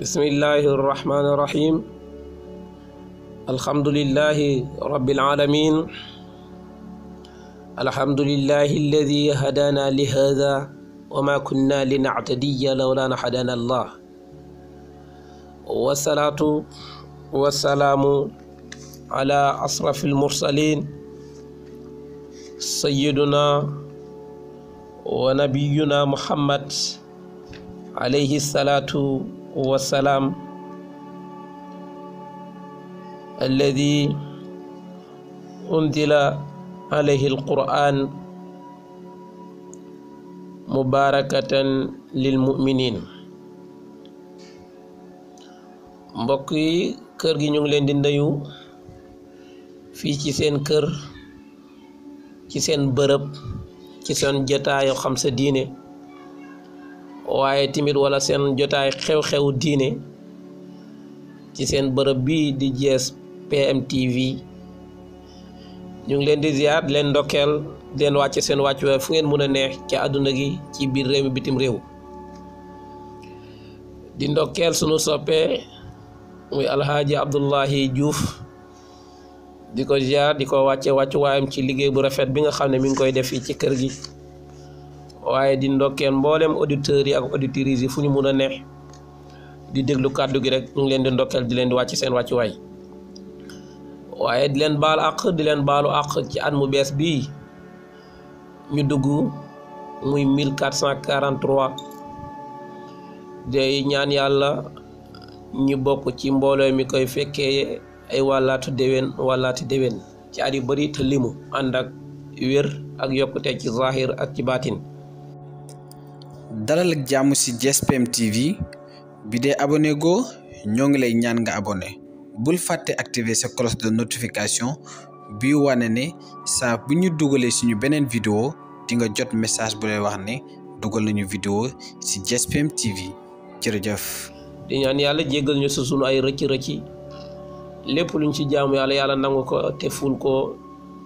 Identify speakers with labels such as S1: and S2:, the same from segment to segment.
S1: bismillahi irrahmani irrahim alhamdulillahi rabbil alamin alhamdulillahi alladi hadana li hada wa ma kunna lina'tadiya lawla an hadana allah wassalatu wassalamu ala asrafil mursalin sayyiduna wa nabiyuna muhammad alayhi salatu wassalam alladhi unzila alayhi alquran mubarakatan lil mu'minin. mbokk yi kër gi ñu ngi leen di nuyu fii ci seen kër, ci seen bërëb, ci seen jotaayu xam sa diine, waaye timit wala seen jotaay xew-xew diine ci seen bërëb bii di GSPM TV. ñu ngi leen di ziar leen ndokkeel leen wàcce seen wàccuwaay fu ngeen mën a neex ci àdduna gi ci biir réew mi bitim réew. di ndokkeel sunu soppee muy alhaaji Abdullahi Diouf, di ko ziar di ko wàcce wàccuwaayam ci liggéey bu rafet bi nga xam ne mi ngi koy def fii ci kër gi. waaye di ndokkeel mboolem auditeurs yi ak auditrices yi fu ñu mun a neex di déglu kàddu gi rek ñu ngi leen di ndokkeel di leen di wàcc seen wàccuwaay. waaye di leen baal àq di leen baalu àq ci at mu bees bii ñu dugg muy 1443. day ñaan yàlla ñu bokk ci mbooloo mi koy fekkee ay wàllaatu déwén ci at yu bari te limu ànd ak wér ak yokkute ci zahir ak ci baatin.
S2: dalal ak jàmm ci GSPM TV bi dee abonné go ñoo ngi lay ñaan nga abonné, bul fàtte activer sa cloche de notification bi wane ne saa bu ñu dugalee suñu beneen vidéo di nga jot message bu lay wax ne dugal nañu vidéo ci GSPM TV. jërëjëf.
S1: di ñaan yàlla jéggal ñu sa sunu ay rëcc lépp luñ ci jaamu yàlla nangu ko te ful ko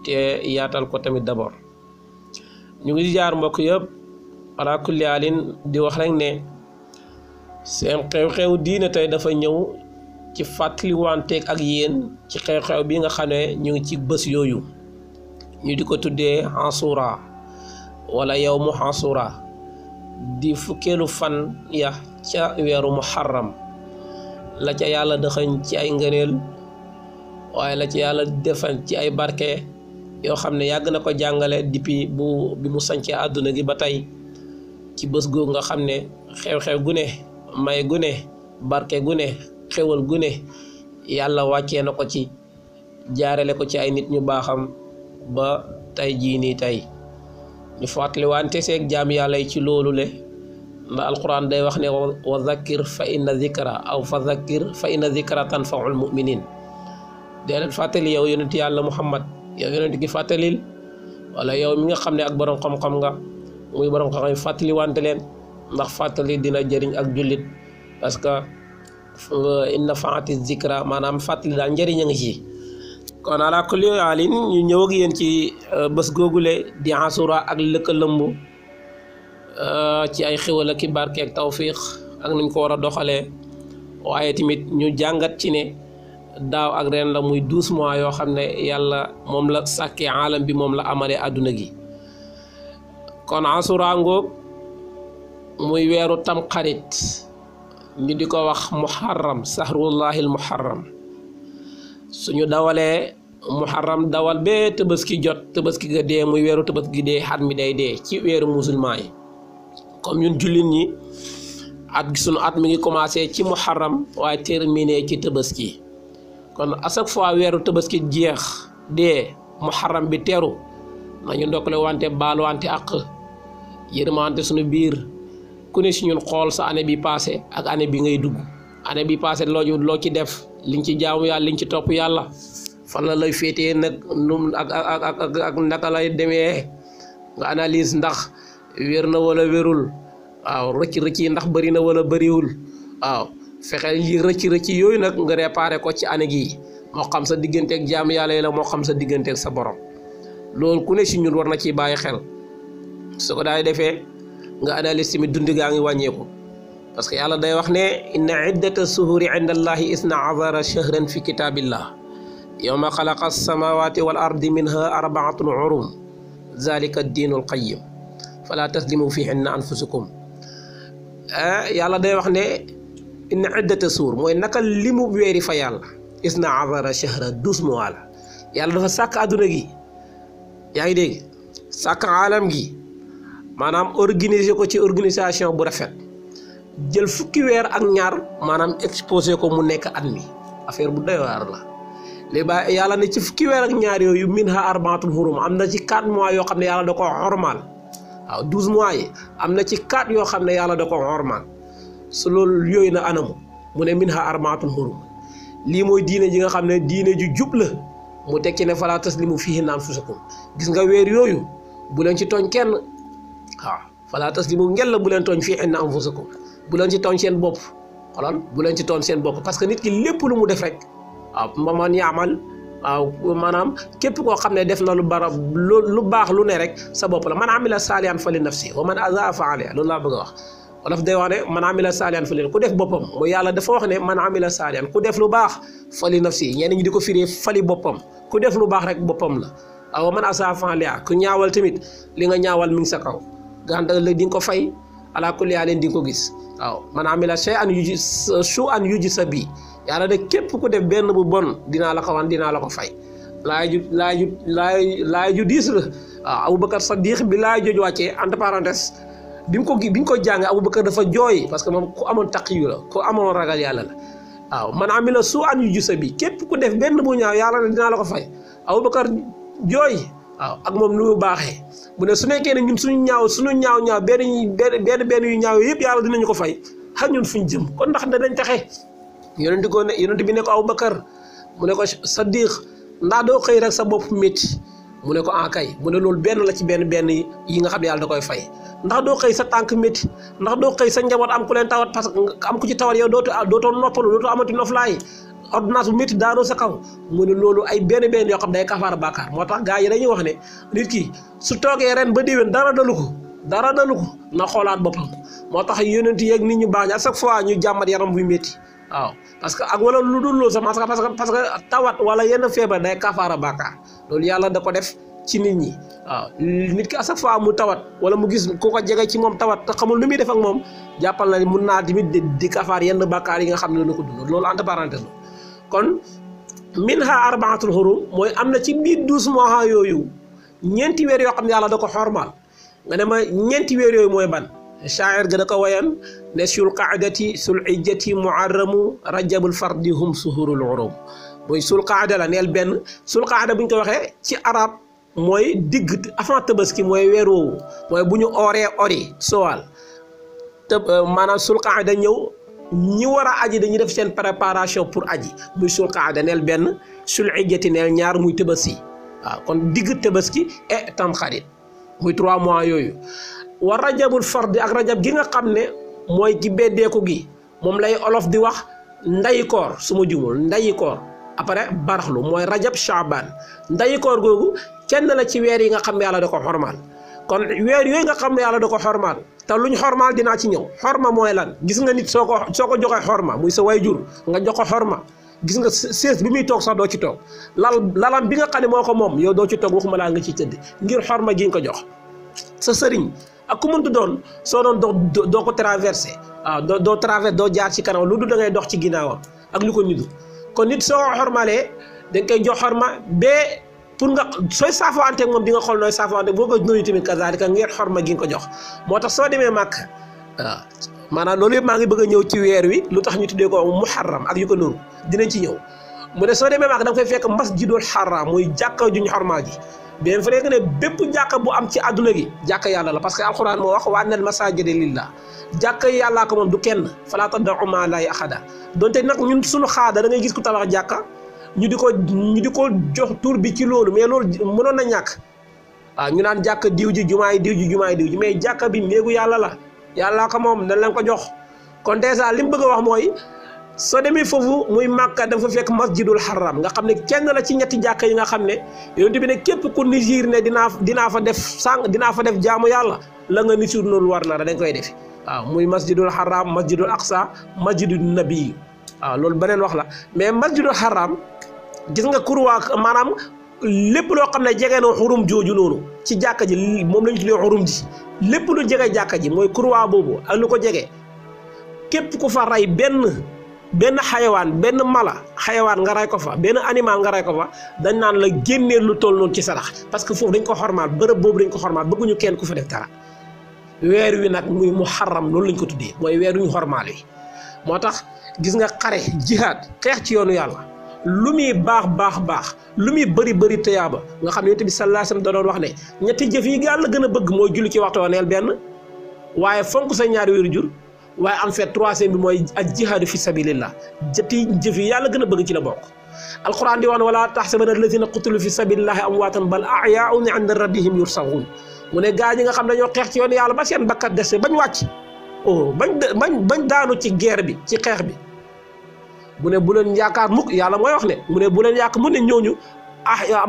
S1: te yaatal ko tamit d'abord. ñu ngi jaar mbokk yëpp ala kulli haalin di wax rek ne seen xew-xew diine tey dafa ñëw ci fàttaliwanteeg ak yéen ci xew-xew bi nga xam ne ñu ngi ci bés yooyu ñu di ko tuddee Ashura wala yawmu Ashura di fukkeelu fan ya ca weeru muharram. la ca yàlla dëxañ ci ay ngëneel waaye la ca yàlla defal ci ay barke yoo xam ne yàgg na ko jàngale depuis bi mu sancee àdduna gi ba tey. ci bés googu nga xam ne xew-xew gu ne, may gu ne, barke gu ne, xewal gu ne yàlla wàccee na ko ci jaarale ko ci ay nit ñu baaxam ba tey jii nii tey ñu fàttali wante seeg jaam yàlla yi ci loolu le ndax alquran day wax ne wa zakkir fa inna zikra aw fa zakkir fa inna zikra tanfaul muminin. dee leen fàttali yow yonent yàlla Muhammad, yow yonent gi fàttalil, wala yow mi nga xam ne ak borom xam-xam nga muy borom xam-xam fàttali wante leen ndax fàttali dina jëriñ ak jullit, parce que inna faati zikra maanaam fàttali daal njëriñ a ngi ci. kon ala kulli haalin ñu ñëw ak yéen ci bés googule di Ashura ak lëkkalëmb ci ay xéwal ak barke ak tawfiq ak nuñ ko war a doxalee. waaye tamit ñu jàngat ci ne daaw ak ren la muy 12 mois yoo xam ne yàlla moom la sàkkee aalam bi, moom la amalee àdduna gi. kon Ashura ngoog muy weeru tamxarit ñu di ko wax muharram, sahrullahil muharram. suñu dawalee muharram dawal bee tëbaski jot, tëbaski ga dee muy weeru tëbaski dee, xat mi day dee ci weeru musulman yi. comme ñun jullit ñi sunu at mi ngi commencé ci muharram waaye terminé ci tëbaski. kon à chaque fois weeru tëbaski jeex dee muharram bi teru nañu ndokkale wante baal wante ak yërmante suñu biir, ku ne si ñun xool sa année bi passé ak année bi ngay dugg. année bi passé loo ci def, liñ ci jaamu yàlla, liñ ci topp yàlla, fan la lay féetee nag num ak naka lay demee nga analyse ndax wér na wala wérul. waaw rëcc yi ndax bëri na wala bëriwul. waaw fexe yi rëcc yooyu nag nga réparé ko ci année gii, moo xam sa digganteeg jaamu yàlla yi la, moo xam sa digganteeg sa borom. loolu ku ne si ñun war na ciy bàyyi xel. su ko daal defee nga analyse tamit dund gaa ngi wàññeeku, parce que yàlla day wax ne inna iddata suhuri inda allahi isna azara shahran fi kitabillah yawma xalaqa alsamawati wal ardi minha arbaatun hurum zalika ad-diinul qayyim fala taslimu fihinna anfusakum yàlla day wax ne inna iddata suur mooy naka limu weeri fa yàlla isna azara shahra 12 mois la yàlla dafa sàkk àdduna gi yaa ngi dégg sàkk aalam gi maanaam organiser ko ci organisation bu rafet jël fukki weer ak ñaar maanaam exposé ko mu nekk at mi affaire bu doy waar la léegi ba yàlla ne ci fukki weer ak ñaar yooyu minha arbaatul hurum am na ci 4 mois yoo xam ne yàlla da ko xormaal waaw 12 mois yi am na ci 4 yoo xam ne yàlla da ko xormaal su loolu yooyu na anamu mu ne minha arbaatul hurum lii mooy diine ji nga xam ne diine ju jub la mu tekki ne falaa taslimu fiihinna anfusakum gis nga weer yooyu bu leen ci tooñ kenn waaw falaa taslimu ngel la bu leen tooñ fiihinna anfusakum bu leen ci tooñ seen bopp xoolal bu leen ci tooñ seen bopp parce que nit ki lépp lu mu def rek waaw man yaamal waaw maanaam képp koo xam ne def na lu baax lu ne rek sa bopp la man amila saalihan fa li nafsi wa man azaa fa alayha loolu laa bëgg a wax wolof day wax ne man amila saalihan fa li ku def boppam mooy yàlla dafa wax ne man amila saalihan ku def lu baax fa li nafsi ñenn ñi di ko firee fali boppam ku def lu baax rek boppam la waaw man azaa fa alayha ku ñaawal tamit li nga ñaawal mi ngi sa kaw gànta la di nga ko fay ala kulli leen di nga ko gis waaw man amila shay'an yujza bi yàlla de képp ku def benn bu bon dinaa la ko wan dinaa la ko fay laay ju diis la waaw Aboubacar Sadiq bi laay jooju wàccee entre parenthèses bi ñu ko jàngee Aboubacar dafa jooy parce que moom ku amoon taqiyu la ku amoon ragal yàlla la waaw man amila su'an yujza bi képp ku def benn bu ñaaw yàlla ne dinaa la ko fay Aboubacar jooy waaw ak moom lu mu baaxee bu ne su nekkee ne ñun suñu ñaaw benn yu ñaaw yëpp yàlla dinañu ko fay xam ñun fuñ jëm kon ndax danañ taxe yonent bi ne ko Aboubacar mu ne ko Sadiq ndax doo xëy rek sa bopp métti mu ne ko kay mu ne loolu benn la ci benn yi nga xam ne yàlla da koy fay ndax doo xëy sa tànk métti ndax doo xëy sa njaboot am ku leen tawat parce que am ku ci tawat yow dootoo noppalu dootoo amati noflaay ordonnance bu métti daanoo sa kaw mu ne loolu ay benn yoo xam day kafaara bàkkaar moo tax gars yi dañuy wax ne nit ki su toogee ren ba déwén dara dalu ko na xoolaat boppam moo tax yonent yeeg nit ñu baax ñi à chaque fois ñu jàmmat yaram buy métti waaw parce que ak wala lu dul loolu sax parce que tawat wala yenn feebar day kafaara bàkkaar loolu yàlla da ko def ci nit ñi waaw nit ki à chaque fois mu tawat wala mu gis ku ko jege ci moom tawat te xamul lu muy def ak moom jàppal na mun naa tamit di kafaar yenn bàkkaar yi nga xam ne dana ko dund loolu entre parenthèse la kon minha arbaatul hurum mooy am na ci biir 12 mois yooyu ñeenti weer yoo xam ne yàlla da ko xormaal nga ne ma ñeenti weer yooyu mooy ban shaa'ir ga da ko wayan ne sul qaadati sul ijjati muharramu rajabul fardi hum suhurul hurum mooy sul qaada la neel benn sul qaada bu ñu ko waxee ci arab mooy digg avant tabaski mooy weer woowu mooy bu ñu ooree ori sowal te maanaam sul qaada ñëw ñi war a aji dañuy def seen préparation pour aji muy sul qaada neel benn sul ijjati neel ñaar muy tabaski waaw kon digg tabaski et tamxarit muy 3 mois yooyu war rajabul fardi ak rajab gi nga xam ne mooy ci beddeeku gi moom lay olof di wax ndayi koor su ma jumul ndayi koor après baraxlu mooy rajab shaaban ndayi koor googu kenn la ci weer yi nga xam ne yàlla da ko xormaal kon weer yooyu nga xam ne yàlla da ko xormaal te luñ xormaal dinaa ci ñëw xorma mooy lan gis nga nit soo ko joxee xorma muy sa wayjur nga jox ko xorma gis nga sées bi muy toog sax doo ci toog lalam bi nga xam ne moo ko moom yow doo ci toog waxuma laa nga ciy tëdd ngir xorma gi nga ko jox sa sëriñ ak ku mëntu doon soo doon dox doo ko traversé waaw doo traversé doo jaar ci kanam lu dul da ngay dox ci ginnaawam ak lu ko nidu kon nit soo xormalee da nga koy jox xorma bee pour nga sooy saafaanteeg moom di nga xool nooy saafaanteeg boo ko nuyu tamit kazaalika ngeen xorma gi nga ko jox moo tax soo demee màkk waaw maanaam loolu yëpp maa ngi bëgg a ñëw ci weer wi lu tax ñu tuddee ko muharram ak yu ko nuru dinañ ci ñëw mu ne soo demee màkk da nga fay fekk masjidul haram muy jàkka juñ xormaa ji bien vrai que ne bépp jàkka bu am ci àdduna gi jàkka yàlla la parce que alxuraan moo wax wa annal masaajida lillah jàkka yàllaa ko moom du kenn falaa tad'u ma'a llaahi ahadan donte nag ñun suñu xaada da ngay gis ku tabax jàkka ñu di ko jox tur bi ci loolu mais loolu mënoon na ñàkk waaw ñu naan jàkka diw ji jumaay diw ji mais jàkka bi néegu yàlla la yàllaa ko moom dañ leen ko jox kon dèjà li mu bëgg a wax mooy soo demee foofu muy Màkka dafa fekk masjidul haram nga xam ne kenn la ci ñetti jàkka yi nga xam ne yonent bi ne képp ku nisir ne dinaa fa def jaamu yàlla la nga nisir noonu war na dañ koy def waaw muy masjidul haram masjidul aqsa masjidul nabi waaw loolu beneen wax la mais masjidul haram gis nga kurwaa maanaam lépp loo xam ne jege na xurum jooju noonu ci jàkka ji moom la ñu tuddee xurum ji lépp lu jege jàkka ji mooy kurwaa boobu ak lu ko jege képp ku fa rey benn xayawaan benn mala xayawaan nga rey ko fa benn animal nga rey ko fa dañ naan la génneel lu toll noonu ci sarax parce que foofu dañ ko xormaal bërëb boobu dañ ko xormaal bëgguñu kenn ku fa def dara weer wi nag muy muharram loolu lañ ko tuddee mooy weer wi ñu xormaal wi moo tax gis nga xare jihaad xeex ci yoonu yàlla lu muy baax lu muy bëri tëyaaba nga xam ne Yonent bi sallallahu alayhi wasallam da doon wax ne ñetti jëf yi yàlla gën a bëgg mooy julli ci waxtu neel benn waaye fonk sa ñaari wéeru jur waaye en fait troisième bi mooy ak jihaadu fi sabilillah jëti jëf yi yàlla gën a bëgg ci la bokk alquran di wax ne wala tahsabanna allazina qutilu fi sabilillahi amwaatan bal ahyaa'un 'inda rabbihim yursaghun mu ne gaa ñi nga xam dañoo xeex ci yoon yàlla ba seen bakkat dese bañ wàcc bañ daanu ci guerre bi ci xeex bi mu ne bu leen yaakaar mukk yàlla mooy wax ne mu ne bu leen yaakaar mu ne ñooñu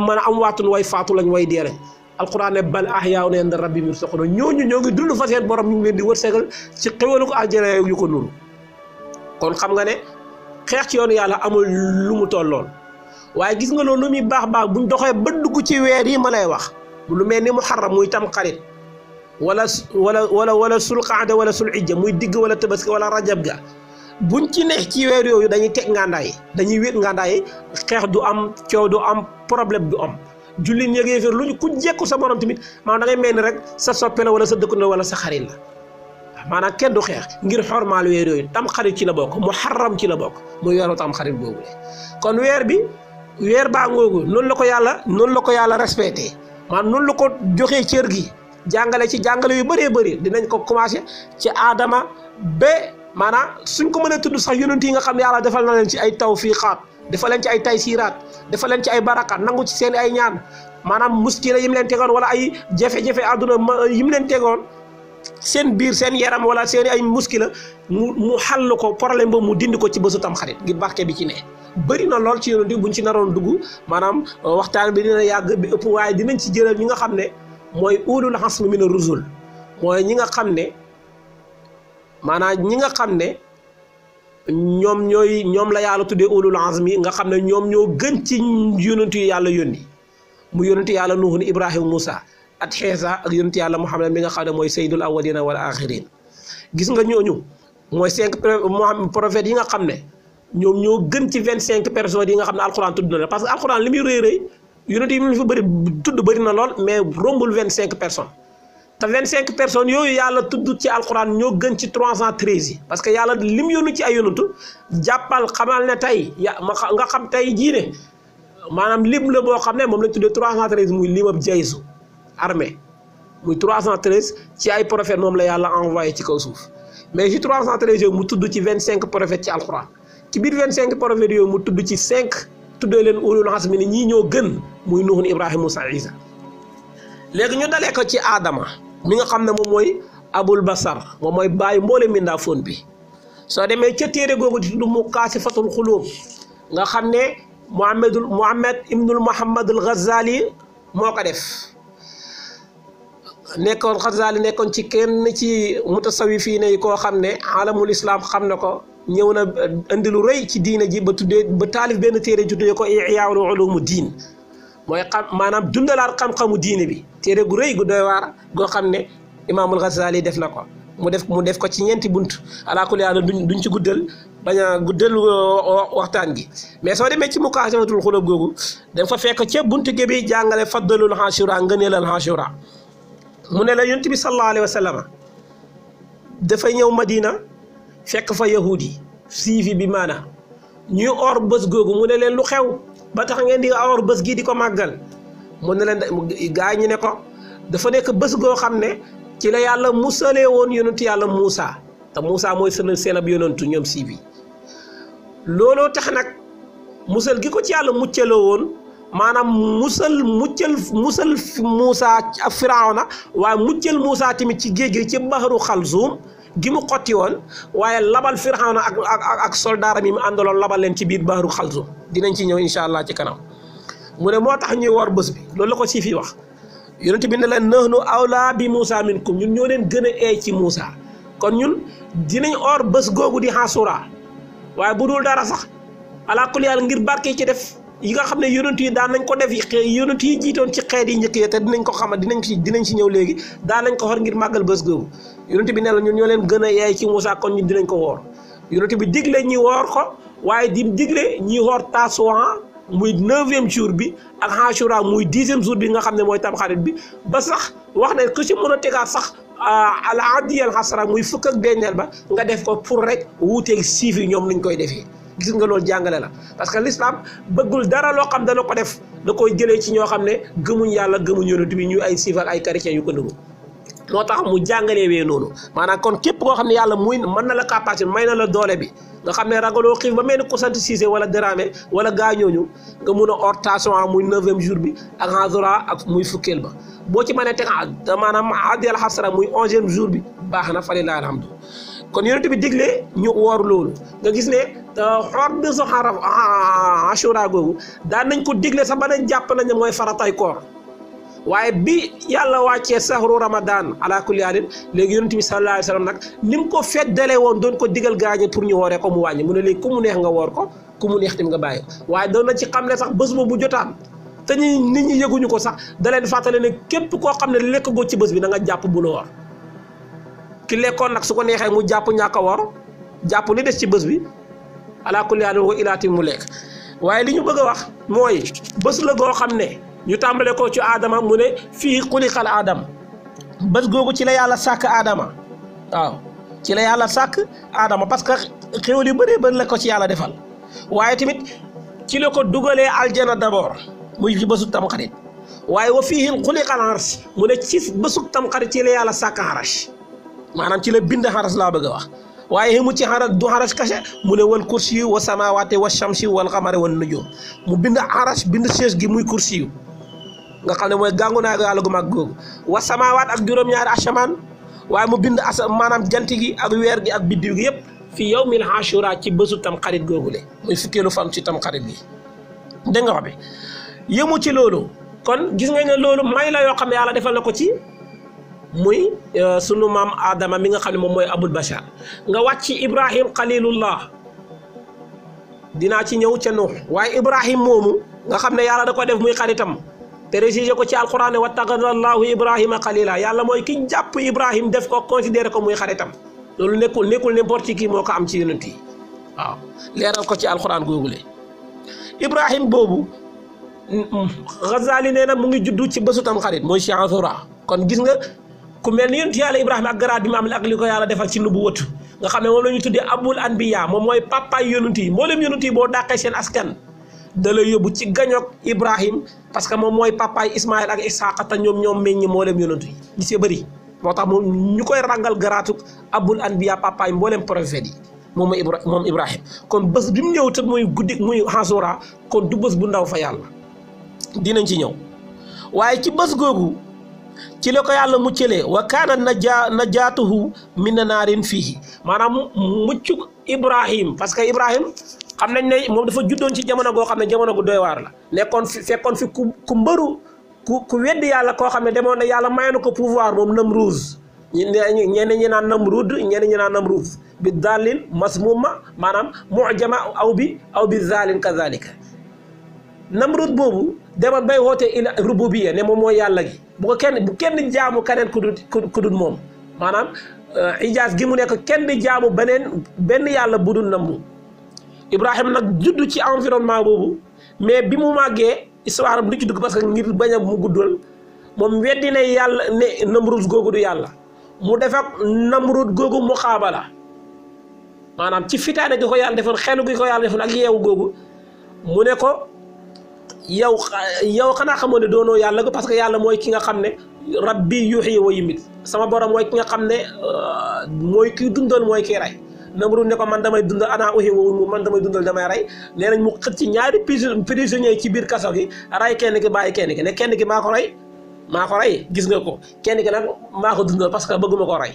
S1: man amwaatun way faatu lañ way dee lañ alquran ne bal ahyaa'un 'inda rabbihim yursaghun ñooñu ñoo ngi dund fa seen borom ñu ngi leen di wërsëgal ci xéwalu ko àjjana yu ko nuru kon xam nga ne xeex ci yoonu yàlla amul lu mu tollool waaye gis nga loolu lu muy baax buñ doxee ba dugg ci weer yi ma lay wax lu mel ni muharram muy tam xarit wala sul qaada wala sul ijja muy digg wala tabaski wala rajab ga buñ ci neex ci weer yooyu dañuy teg ngàndaay dañuy wéet ngàndaay xeex du am coow du am problème du am jullit ñeeg yéeféer lu ñu ku jekku sa borom tamit maanaam da ngay mel ni rek sa soppe la wala sa dëkkandoo wala sa xarit la maanaam kenn du xeex ngir xormaal weer yooyu tam xarit ci la bokk muharram ci la bokk muy weeru tam xarit boobu le kon weer baa ngoogu noonu la ko yàlla respecté maanaam noonu la ko joxee cër gi jàngale yu bëree bëri dinañ ko commencé ci aadama ba maanaam suñ ko mënee tudd sax yonent yi nga xam ne yàlla defal na leen ci ay tawfiqaat defal leen ci ay taysiiraat defal leen ci ay barakaat nangu ci seen ay ñaan maanaam muskila yim leen tegoon wala ay jafe-jafe àdduna yim leen tegoon seen biir seen yaram wala seen ay muskila mu xàll ko problème boobu mu dindi ko ci bésu tam xarit ngir barke bi ci ne bëri na lool ci yonent yi buñ ci naroon dugg maanaam waxtaan bi dina yàgg bi ëpp waaye dinañ ci jëlal ñi nga xam ne mooy ulul hasmi mina rusul mooy ñi nga xam ne ñoom la yàlla tuddee ulul azmi nga xam ne ñoom ñoo gën ci yonentu yi yàlla yónni mu yonentu yàlla nuhun Ibrahima Moussa ak Iisa ak yonentu yàlla Muhammad mi nga xam ne mooy sayyidul awwalina wal axirin gis nga ñooñu mooy 5 prophètes yi nga xam ne ñoom ñoo gën ci 25 personnes yi nga xam ne alxuraan tudd na la parce que alxuraan li muy rëy yonent yi mu fa bëri na lool mais rombul 25 personnes te 25 personnes yooyu yàlla tudd ci alxuraan ñoo gën ci 313 yi parce que yàlla lim yónni ci ay yonentu jàppal xamal ne tey nga xam tey jii ne maanaam lim la boo xam ne moom lañ tuddee 313 muy limab jaysu armée muy 313 ci ay prophètes moom la yàlla envoyé ci kaw suuf mais ci 313 yooyu mu tudd ci 25 prophètes ci alxuraan ci biir 25 prophètes yooyu mu tudd ci 5 tuddee leen ulul azmi ni ñii ñoo gën muy Nuhun Ibrahima Moussa Isa léegi ñu dalee ko ci Adama mi nga xam ne moom mooy abul basar moom mooy bàyyi mboole mindaa foon bi soo demee ca téere googu di tudd Mukaasifatul Xuluub nga xam ne Muhammad ibnul Muhammad al Ghazali moo ko def nekkoon ci kenn ci mutasawifiin yi koo xam ne alamul islam xam na ko ñëw na indi lu rëy ci diina ji ba taalif benn téere tuddee ko Ihyaa Uluumu Diin mooy maanaam dundalaat xam-xamu diine bi téere gu rëy gu doy waar goo xam ne imaamul Ghazali def na ko mu def ko ci ñeenti bunt alaa kulli haal duñ ci guddal bañ a guddal waxtaan gi mais soo demee ci Mukaasifatul Xuluub googu da fa fekk ca buntu gi bi jàngale faddalul Ashura ngëneelal Ashura mu ne la yonent bi sallallahu alayhi wa sallam dafay ñëw Madina fekk fa yahudi siifi bi maana ñuy or bés googu mu ne leen lu xew ba tax ngeen di or bés gii di ko màggal mu ne leen gaa ñi ne ko dafa nekk bés goo xam ne ci la yàlla musalee woon yonentu yàlla Moussa te Moussa mooy seen ab yonentu ñoom siifi looloo tax nag musal gi ko ci yàlla muccaloo woon maanaam muccal Moussa ak Firawna waaye muccal Moussa tamit ci géej gi ci baxaru Xalzuum gi mu xotti woon waaye labal Firawna ak soldaaram yi mu àndaloon labal leen ci biir Bahru Xalzum dinañ ci ñëw incha allah ci kanam mu ne moo tax ñuy woor bés bi loolu la ko si fi wax yonent bi ne leen nahnu awlaa bi Moussa minkum ñun ñoo leen gën a eey ci Moussa kon ñun dinañ oor bés googu di Ashura waaye bu dul dara sax ala kulli haal ngir barke ci def yi nga xam ne yonent yi daan nañ ko def yonent yi jiitoon ci xeet yi njëkk yi te dinañ ko xamal dinañ ci ñëw léegi daan nañ ko xor ngir màggal bés googu yonent bi ne la ñun ñoo leen gën a yeey ci Moussa kon ñun dinañ ko woor yonent bi digle ñi woor ko waaye di digle ñi woor Tasuwaa muy 9e jour bi ak Ashura muy 10e jour bi nga xam ne mooy tamxarit bi ba sax wax ne ku ci mën a tegaat sax al adiyal xasra muy fukk ak benneel ba nga def ko pour rek wuuteeg siif yi ñoom nuñ koy defee gis nga loolu jàngale la parce que l'islam bëggul dara loo xam dana ko def da koy jëlee ci ñoo xam ne gëmuñ yàlla gëmuñ yonent bi ñu ay siif ak ay chrétien yu ko nëgu moo tax mu jàngalee wee noonu maanaam kon képp koo xam ne yàlla muy mën na la capacité may na la doole bi nga xam ne ragaloo xiif ba mel ni ku sant Cissé wala Dramé wala gaañooñu nga mun a or Tasuwaa muy 9e jour bi ak Ashura ak muy fukkeel ba boo ci mënee teg maanaam adiyal xasra muy 11e jour bi baax na fa lillahi alhamdu kon yonent bi digle ñu woor loolu nga gis ne xoor bésu Ashura googu daan nañ ko digle sax ba nañ jàpp nañ ne mooy faratay koor waaye bi yàlla wàccee sahru ramadan ala kulli haalin léegi yonent bi sallallahu alayhi wa sallam nag ni mu ko feddalee woon doon ko digal gaañe pour ñu wooree ko mu wàññi mu ne léegi ku mu neex nga woor ko ku mu neex tamit nga bàyyi ko waaye doon na ci xam ne sax bés boobu bu jotaan te nit ñi yëguñu ko sax da leen fàttale ne képp koo xam ne lekk goo ci bés bi da nga jàpp bu la woor ki lekkoon nag su ko neexee mu jàpp ñàkk a woor jàpp li des ci bés bi ala kulli haalin wa ilaati mu lekk waaye li ñu bëgg a wax mooy bés la goo xam ne ñu tàmbale ko ci Adama mu ne fii xuliqal Adam bés googu ci la yàlla sàkk Adama waaw ci la yàlla sàkk Adama parce que xéwal yu bëree bëri la ko ci yàlla defal waaye tamit ci la ko dugalee aljana d'abord muy ci bésu tamxarit waaye wa fii xuliqal arsh mu ne ci bésu tamxarit ci la yàlla sàkk arash maanaam ci la bind xaras laa bëgg a wax waaye mu ci xaras du xaras kase mu ne wal kursi yu wa samawaati wa shamsi wal xamari wan nujum mu bind xaras bind chaise gi muy kursi yu nga xam ne mooy gàngu naa yàlla gu mag googu wa samawaat ak juróom-ñaari asamaan waaye mu bind maanaam jant gi ak weer gi ak biddiw gi yëpp fi yawmil Ashura ci bésu tam xarit googu le muy fukkeelu fan ci tam xarit gi dégg nga wax bi yëmu ci loolu kon gis nga ne loolu may la yoo xam ne yàlla defal na ko ci muy sunu maam Adama mi nga xam ne moom mooy abul bashar nga wàcc Ibrahim xalilullah dinaa ci ñëw ca Nuux waaye Ibrahim moomu nga xam ne yàlla da ko def muy xaritam précisé ko ci alquran ne wattaxaza allahu Ibrahima xalila yàlla mooy ki jàpp Ibrahim def ko considéré ko muy xaritam loolu nekkul n'importe qui moo ko am ci yonent yi waaw leeral ko ci alquran googule Ibrahim boobu Ghazali nee na mu ngi juddu ci bésu tam xarit mooy ci Ashura kon gis nga ku mel ni yonent yàlla Ibrahima ak garaat bi mu am ak li ko yàlla defal ci nubu wëtu nga xam ne moom la ñu tuddee abul anbiya moom mooy papaay yonent yi mboolem yonent yi boo dàqee seen askan da lay yóbbu ci gañoog Ibrahim parce que moom mooy papaay Ismaïl ak Isaaqa te ñoom meññi mboolem yonent yi ñi see bëri moo tax moom ñu koy rangal garaatu abul anbiya papaay mboolem prophète yi moom Ibrahim kon bés bi mu ñëw te muy guddi muy Ashura kon du bés bu ndaw fa yàlla dinañ ci ñëw waaye ci bés googu ci la ko yàlla muccalee wa kaana najaatuhu min naarin fiihi maanaam muccug Ibrahim parce que Ibrahim xam nañ ne moom dafa juddoon ci jamono goo xam ne jamono gu doy waar la fekkoon fi ku mbëru ku weddi yàlla koo xam ne demoon na yàlla may na ko pouvoir moom Namruuz ñenn ñi naan Namrud ñenn ñi naan Namruuz bi daalin masmuma maanaam mujama aw bi zaalin kazalika Namrud boobu demoon bay woote ila rububiyya ne moom mooy yàlla gi bu kenn jaamu keneen ku dul moom maanaam ijaas gi mu nekk kenn di jaamu benn yàlla bu dul Namrud Ibrahima nag juddu ci environnement boobu mais bi mu màggee histoire am du ci dugg parce que ngir bañ a mu guddal moom weddi ne yàlla ne Namrud googu du yàlla mu def ak Namrud googu mu xaabala maanaam ci fitaane gi ko yàlla defoon xelu gi ko yàlla defoon ak yeewu googu mu ne ko yow xanaa xamoo ne doonoo yàlla ko parce que yàlla mooy ki nga xam ne rabbi yuhyi wa yumiit sama borom mooy ki nga xam ne mooy ki dundal mooy ki rey Namrud ne ko man damay dundal ana uhyi wa umiit man damay dundal damay rey nee nañ mu xët ci ñaari prisonnier ci biir kaso gi rey kenn ki bàyyi kenn ki ne kenn ki maa ko rey gis nga ko kenn ki nag maa ko dundal parce que bëgguma ko rey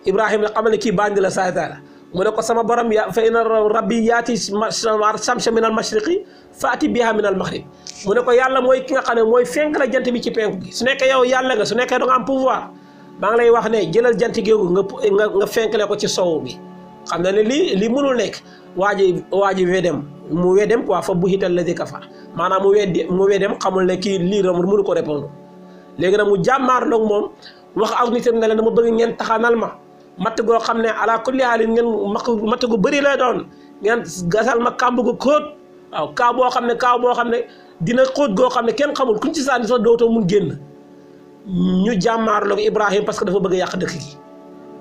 S1: Ibrahima ne xamal ne kii bandi la saytaane mu ne ko sama borom ya fa inna rabbi yaati shamsa min al mashriqi faati biha min al maghrib mu ne ko yàlla mooy ki nga xam ne mooy fenk la jant bi ci penku gi su nekkee yow yàlla nga su nekkee da nga am pouvoir maa ngi lay wax ne jëlal jant géegu nga fenkle ko ci sow bi xam na ne lii mënul nekk waa ji wedem mu wedem quoi fa buhital ladhi kafar maanaam mu wedem xamul ne kii lii la mënu ko répondre léegi nag mu jàmmaar nag moom wax aw nitam ne leen dama bëgg ngeen taxanal ma matt goo xam ne ala kulli haalin ngeen matt gu bëri lay doon ngeen gasal ma kàmb gu xóot waaw kaaw boo xam ne dina xóot goo xam ne kenn xamul kuñ ci sànni sax dootoo mun génn ñu jàmmaarloog Ibrahima parce que dafa bëgg a yàq dëkk gi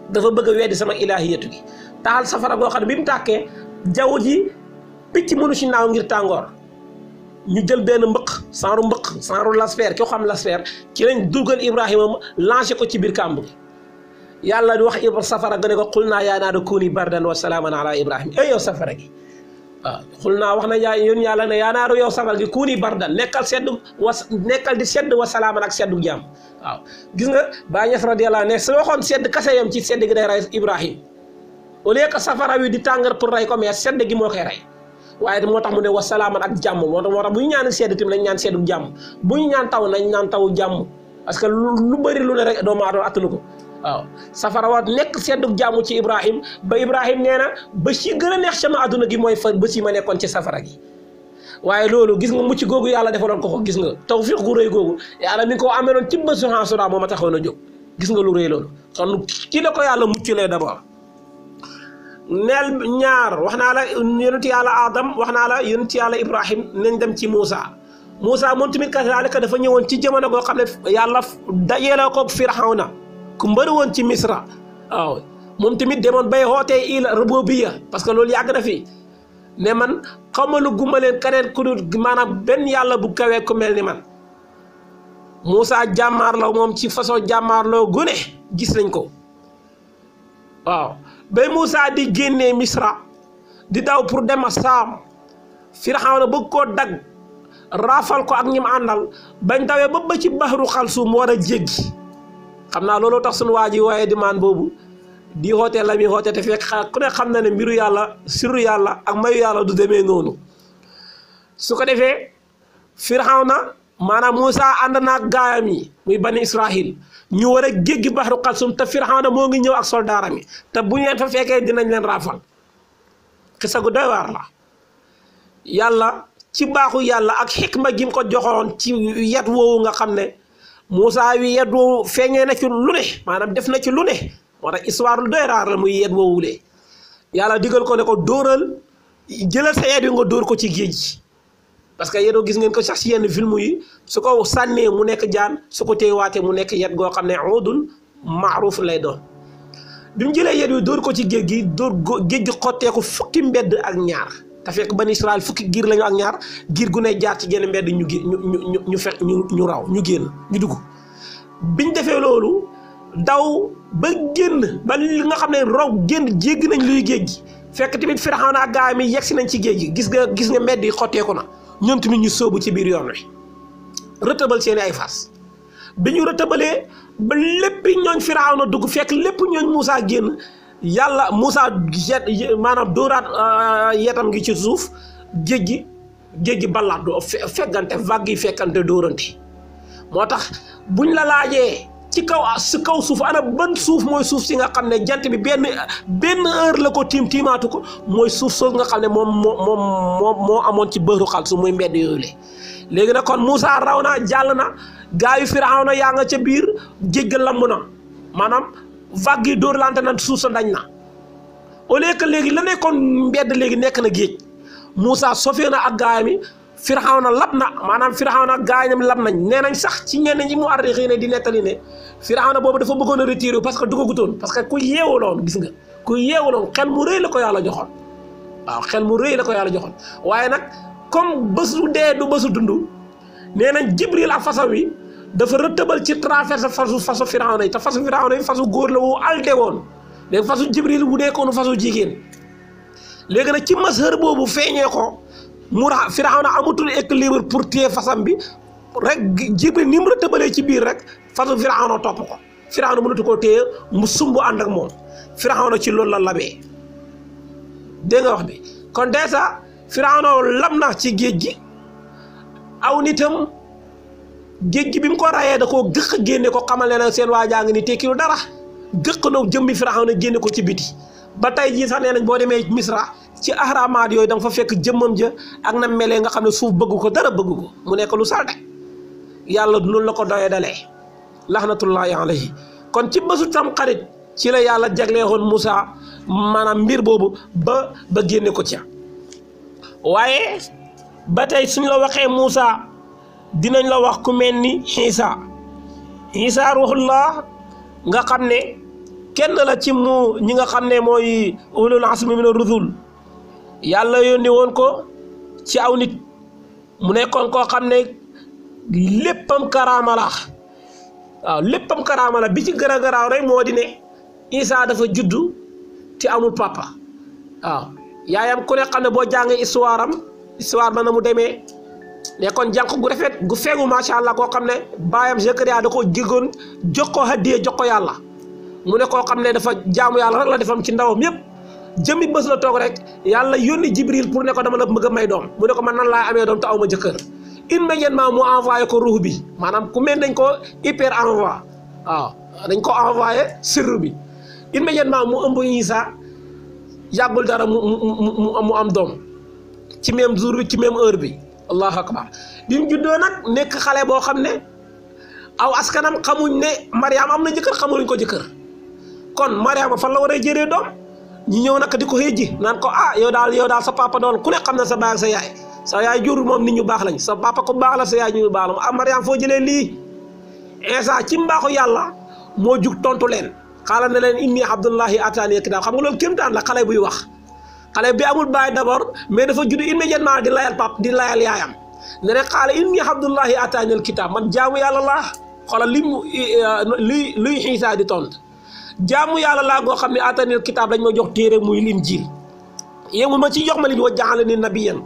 S1: dafa bëgg a weddi sama ilahiyatu gi taal safara goo xam ne bi mu tàkkee jaww ji picc mënu ci naaw ngir tàngoor ñu jël benn mbëq saaru lasper ki xam lasper ci lañ dugal Ibrahima lancé ko ci biir kàmb gi yàlla di wax safara ga ne ko xul naa yaa naaru kuuni bardan wa salaaman ala Ibrahima yow safara gi waaw xul naa wax na yoon yàlla ne yaa naaru yow safara gi kuuni bardan nekkal di sedd wa salaaman ak seddu jàmm waaw gis nga Baay Ñas radiyallaahu anhu ne su waxoon sedd kase yam ci sedd gi day rey Ibrahima au lieu que safara wi di tàngar pour rey ko mais sedd gi moo koy rey waaye moo tax mu ne wa salaaman ak jàmm moo tax bu ñu ñaan sedd tamit nañ ñaan seddu jàmm bu ñu ñaan taw nañ ñaan taw jàmm parce que lu bëri lu ne rek doomu aadama attanu ko waaw safara wa nekk seddu jàmm ci Ibrahima ba Ibrahima nee na ba si gën a neex sama adduna gi mooy fa ba si ma nekkoon ci safara gi waaye loolu gis nga mucc googu yàlla defaloon ko gis nga tawfiq gu rëy googu yàlla mi ngi ko ameloon ci bésu Ashura moo ma taxoon a jóg gis nga lu rëy loolu kon ci la ko yàlla mucc lee d'abord neel ñaar wax naa la yonent yàlla Adam wax naa la yonent yàlla Ibrahima nañ dem ci Moussa moom tamit kazaalika dafa ñëwoon ci jamono goo xam ne yàlla dajeela ko Firawna ku mbëri woon ci Misra waaw moom tamit demoon bay xootee il rububiyya parce que loolu yàgg na fi ne man xamalu guma leen keneen ku dul maanaam benn yàlla bu kawee ku mel ni man Moussa jàmmaarloo moom ci façon jàmmaarloo gune gis nañ ko waaw bay Moussa di génnee Misra di daw pour dem a Saam Firawna bëgg koo dagg raafal ko ak ñim àndal bañ dawee ba ci baxru xalsum war a jéggi xam naa looloo tax suñu waa ji waaye di maan boobu di xootee la muy xoote te fekk ku ne xam na ne mbiru yàlla siru yàlla ak mayu yàlla du demee noonu su ko defee Firawna maanaam Moussa ànd naag gaayam yi muy bani Israël ñu war a jéggi baxru xalsum te Firawna moo ngi ñëw ak soldaaram yi te bu ñu leen fa fekkee dinañ leen raafal xisa gu doy waar la yàlla ci baaxu yàlla ak xikma gi mu ko joxoon ci yet woowu nga xam ne Moussa wi yet woowu feeñee na ci lu ne maanaam def na ci lu ne moo tax histoire lu doy raar la muy yet woowulee yàlla digal ko ne ko dóoral jëlal sa yet wi nga dóor ko ci géej gi parce que yetoo gis ngeen ko sax ci yenn film yi su ko sànnee mu nekk jaan su ko téewaatee mu nekk yet goo xam ne udun maaruf lay doon bi mu jëlee yet wi dóor ko ci géej gi géej gi xotteeku fukki mbedd ak ñaar te fekk bani Israël fukki giir lañu ak ñaar giir gu ne jaar ci genn mbedd ñu raw ñu génn ñu dugg biñ defee loolu daw ba génn ba li nga xam ne raw génn jéggi nañ luy géej gi fekk tamit Firawna ak gaay mi yegsi nañ ci géej gi gis nga mbedd yi xotteeku na ñoom tamit ñu sóobu ci biir yoon wi rëtëbal seeni ay fas bi ñu rëtëbalee ba lépp ñooñ Firawna dugg fekk lépp ñooñ Moussa génn yàlla Moussa maanaam dóoraat yetam gi ci suuf géej gi balaat doo fekkante vague yi fekkante dóoranti moo tax buñ la laajee ci kaw suuf ana ban suuf mooy suuf si nga xam ne jant bi benn heure la ko tiimaatu ko mooy suuf soosu nga xam ne moo amoon ci bëru xal su muy mbedd yooyu le léegi nag kon Moussa raw na jàll na gaa yu Firawna yaa nga ca biir géej ga lamb na maanaam vague yi dóor lante na suuf sa dañ na au lieu que léegi la nekkoon mbedd léegi nekk na géej Moussa sofee na ak gaayam yi Firawna lab na maanaam Firawna ak gaayam lab nañ nee nañ sax ci ñenn ñi mu arrixi ne di nettali ne Firawna boobu dafa bëggoon a retiré parce que duggagutoon parce que ku yeewuloon gis nga ku yeewuloon xel mu rëy la ko yàlla joxoon waaw xel mu rëy la ko yàlla joxoon waaye nag comme bésu dee du bésu dund nee nañ Jibril ak fasam wi dafa rëtëbal ci traversé fasu Firawna yi te fasu Firawna yi fasu góor la wu alde woon léegi fasu Jibril wu nekkoon fasu jigéen léegi nag ci masër boobu feeñee ko Firawna amatul équilibre pour téye fasam bi rek Jibril ni mu rëtëbalee ci biir rek fasu Firawna topp ko Firawna mënatu koo téye mu sumb ànd ak moom Firawna ci loolu la labee dégg nga wax bi kon dèjà Firawna lam na ci géej gi aw nitam géej gi bi mu ko rayee da koo gëq génne ko xamal ne seen waa jaa ngi ni tekkilu dara gëq na jëmbi Firawna génne ko ci biti ba tey jii sax nee nañ boo demee Misra ci ahraamaat yooyu da nga fa fekk jëmmam ja ak na melee nga xam ne suuf bëgg ko dara bëgg ko mu nekk lu salte yàlla noonu la ko doyee dalee laxnatullaahi alayhi kon ci bésu tam xarit ci la yàlla jagleexoon Moussa maanaam mbir boobu ba génne ko ca waaye ba tey suñ la waxee Moussa dinañ la wax ku mel ni Isa ruuxullah nga xam ne kenn la ci ñi nga xam ne mooy ulul azmi mina rusul yàlla yónni woon ko ci aw nit mu nekkoon koo xam ne léppam karaama la waaw léppam karaama la bi ci gën a garaaw rek moo di ne Isa dafa juddu te amul papa waaw yaayam ku ne xam ne boo jàngee histoire ba na mu demee nekkoon jànq gu rafet gu feegu macha allah koo xam ne baayam Zakariya da koo jéggoon jox ko hadiya jox ko yàlla mu ne koo xam ne dafa jaamu yàlla rek la defam ci ndawam yëpp jëmmi bés la toog rek yàlla yónni Jibril pour ne ko dama la bëgg a may doom mu ne ko man nan laay amee doom te aw ma jëkkër immédiatement mu envoyé ko ruux bi maanaam ku mel dañ ko hyper envoyé waaw dañ ko envoyé sirru bi immédiatement mu ëmb Isa yàggul dara mu am doom ci même jour bi ci même heure bi allahu akbar bi mu juddoo nag nekk xale boo xam ne aw askanam xamuñ ne Mariam am na jëkkër xamuñ ko jëkkër kon Mariama fan la war a jëree doom ñi ñëw nag di ko xëjji naan ko yow daal sa papa doon ku ne xam na sa baay ak sa yaay jur moom nit ñu baax lañ sa papa ko baax la sa yaay ñu baax la Mariam foo jëlee lii Isa ci mbaaxu yàlla moo jug tontu leen xaala ne leen inni abdullahi ataani kitaab xam nga loolu kéemtaan la xale buy wax xale bi amul baay d'abord mais dafa judd immédiatement di layal yaayam ne rek xaala inni abdullahi ataani kitaab man jaamu yàlla laa xoolal luy Isa di tontu jaamu yàlla laa goo xam ne ataani kitaab dañ ma jox téere muy Injiil yéemu ma ci jox ma li wa ja'alani nabiyyan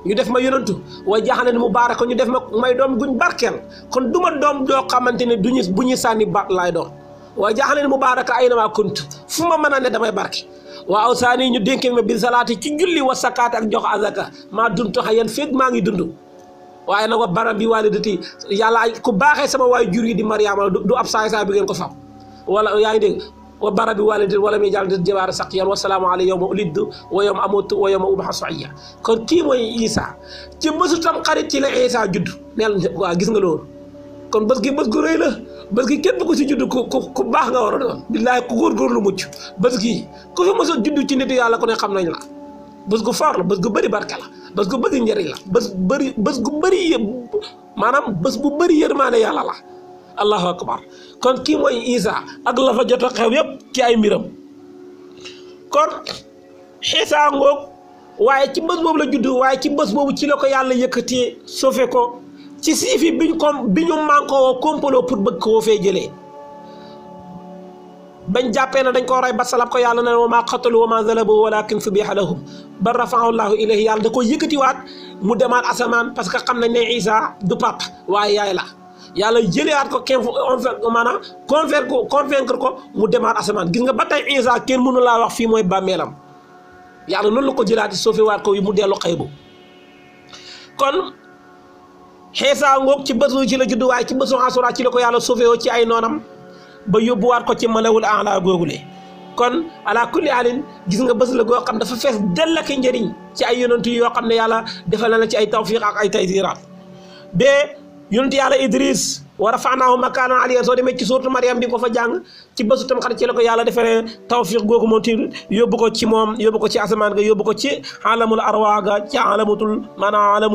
S1: ñu def ma yonantu wa ja'alani mubaaraka ñu def ma may doom guñ barkeel kon du ma doom joo xamante ne bu ñu sànni baat laay doon wa ja'alani mubaaraka aynamaa kuntu fu ma mën a ne damay barke wa awsaani ñu dénkee ma bil salaati ci julli wa sakaat ak jox azaka maa duntu hayyan fekk maa ngi dund waaye nag wa baram bi waalidati yàlla ku baaxee sama waay jur yi di Mariama du ab saay bi ngeen ko fam wala yaa ngi dégg wa bara bi waalidati wala muy jàll jabaar saqiyan wa salaamu alayya yawma ulidtu wa yawma amutu wa yawma ub'asu hayya kon kii mooy Isa ci bésu tam xarit ci la Isa judd neel waaw gis nga loolu kon bés gu rëy la bés gi képp ku si judd ku baax nga war a doon billaahi ku góorgóorlu mucc bés gi ku fi mos a judd ci nit yàlla ku ne xam nañ la bés gu fort la bés gu bëri barke la bés gu bëri njëriñ la bés gu bëri maanaam bés bu bëri yërmaane yàlla la allahu akbar kon kii mooy Isa ak la fa jot a xew yépp ci ay mbiram kon Isa ngoog waaye ci bés boobu la judd waaye ci bés boobu ci la ko yàlla yëkkatee sauvé ko ci siifi bi ñu mànkoo complot pour bëgg koo fee jëlee bañ jàppee na dañ ko rey ba salab ko yàlla ne wa maa qatalu wa maa zalabu walakin subiha lahum ba rafa'ahu llahu ilayhi yàlla da ko yëkkatiwaat mu demaat asamaan parce que xam nañ ne Isa du pap waaye yaay la yàlla jëlewaat ko maanaam convaincre ko mu demaat asamaan gis nga ba tey Isa kenn mënu laa wax fii mooy bàmmeelam yàlla noonu la ko jëlaati sauvé waat ko mu dellu xaybu kon Isa ngoog ci bésu ci la juddu waaye ci bésu Asura ci la ko yàlla sauvé ci ay noonam ba yóbbuwaat ko ci malawul a'la googule kon ala kulli halin gis nga bés la goo xam dafa fees dell ak njëriñ ci ay yonantu yoo xam ne yàlla defal na la ci ay tawfiq ak ay taysiraat ba yonantu yàlla Idris wa rafa'naahu makaanan aliyyan soo demee ci suuratu Maryam bi ko fa jàng ci bésu tam xarit ci la ko yàlla defee tawfiq googu moom ti yóbbu ko ci moom yóbbu ko ci asamaan ga yóbbu ko ci alamul arwaa ga ci alamatul maanaam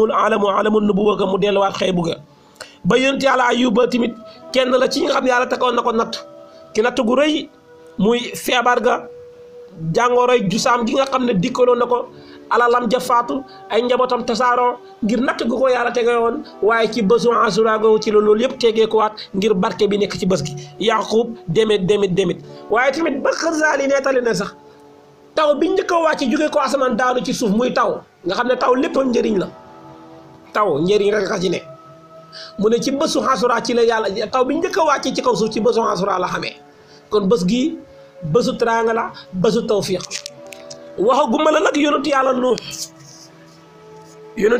S1: alamul nubuwwa ga mu delluwaat xëybu ga ba yonent yàlla Ayuba tamit kenn la ci ñi nga xam ne yàlla tegoon na ko natt ki natt gu rëy muy feebar ga jàngoroy jusaam gi nga xam ne dikkaloon na ko alalam ja faatu ay njabootam tasaaroo ngir natt gu ko yàlla tege woon waaye ci bésu Asura go ci la loolu yëpp tegee ko waat ngir barke bi nekk ci bés gi Yaqub demit waaye tamit ba Xasaali nettali ne sax taw bi njëkk a wàcc jóge ko asamaan daanu ci suuf muy taw nga xam ne taw léppam njëriñ la taw njëriñ rek a ci ne mu ne ci bésu Asura ci la yàlla taw bi njëkk a wàcc ci kaw suuf ci bésu Asura la xamee kon bés gi bésu teraanga la bésu tawfiq waxaguma la nag yonent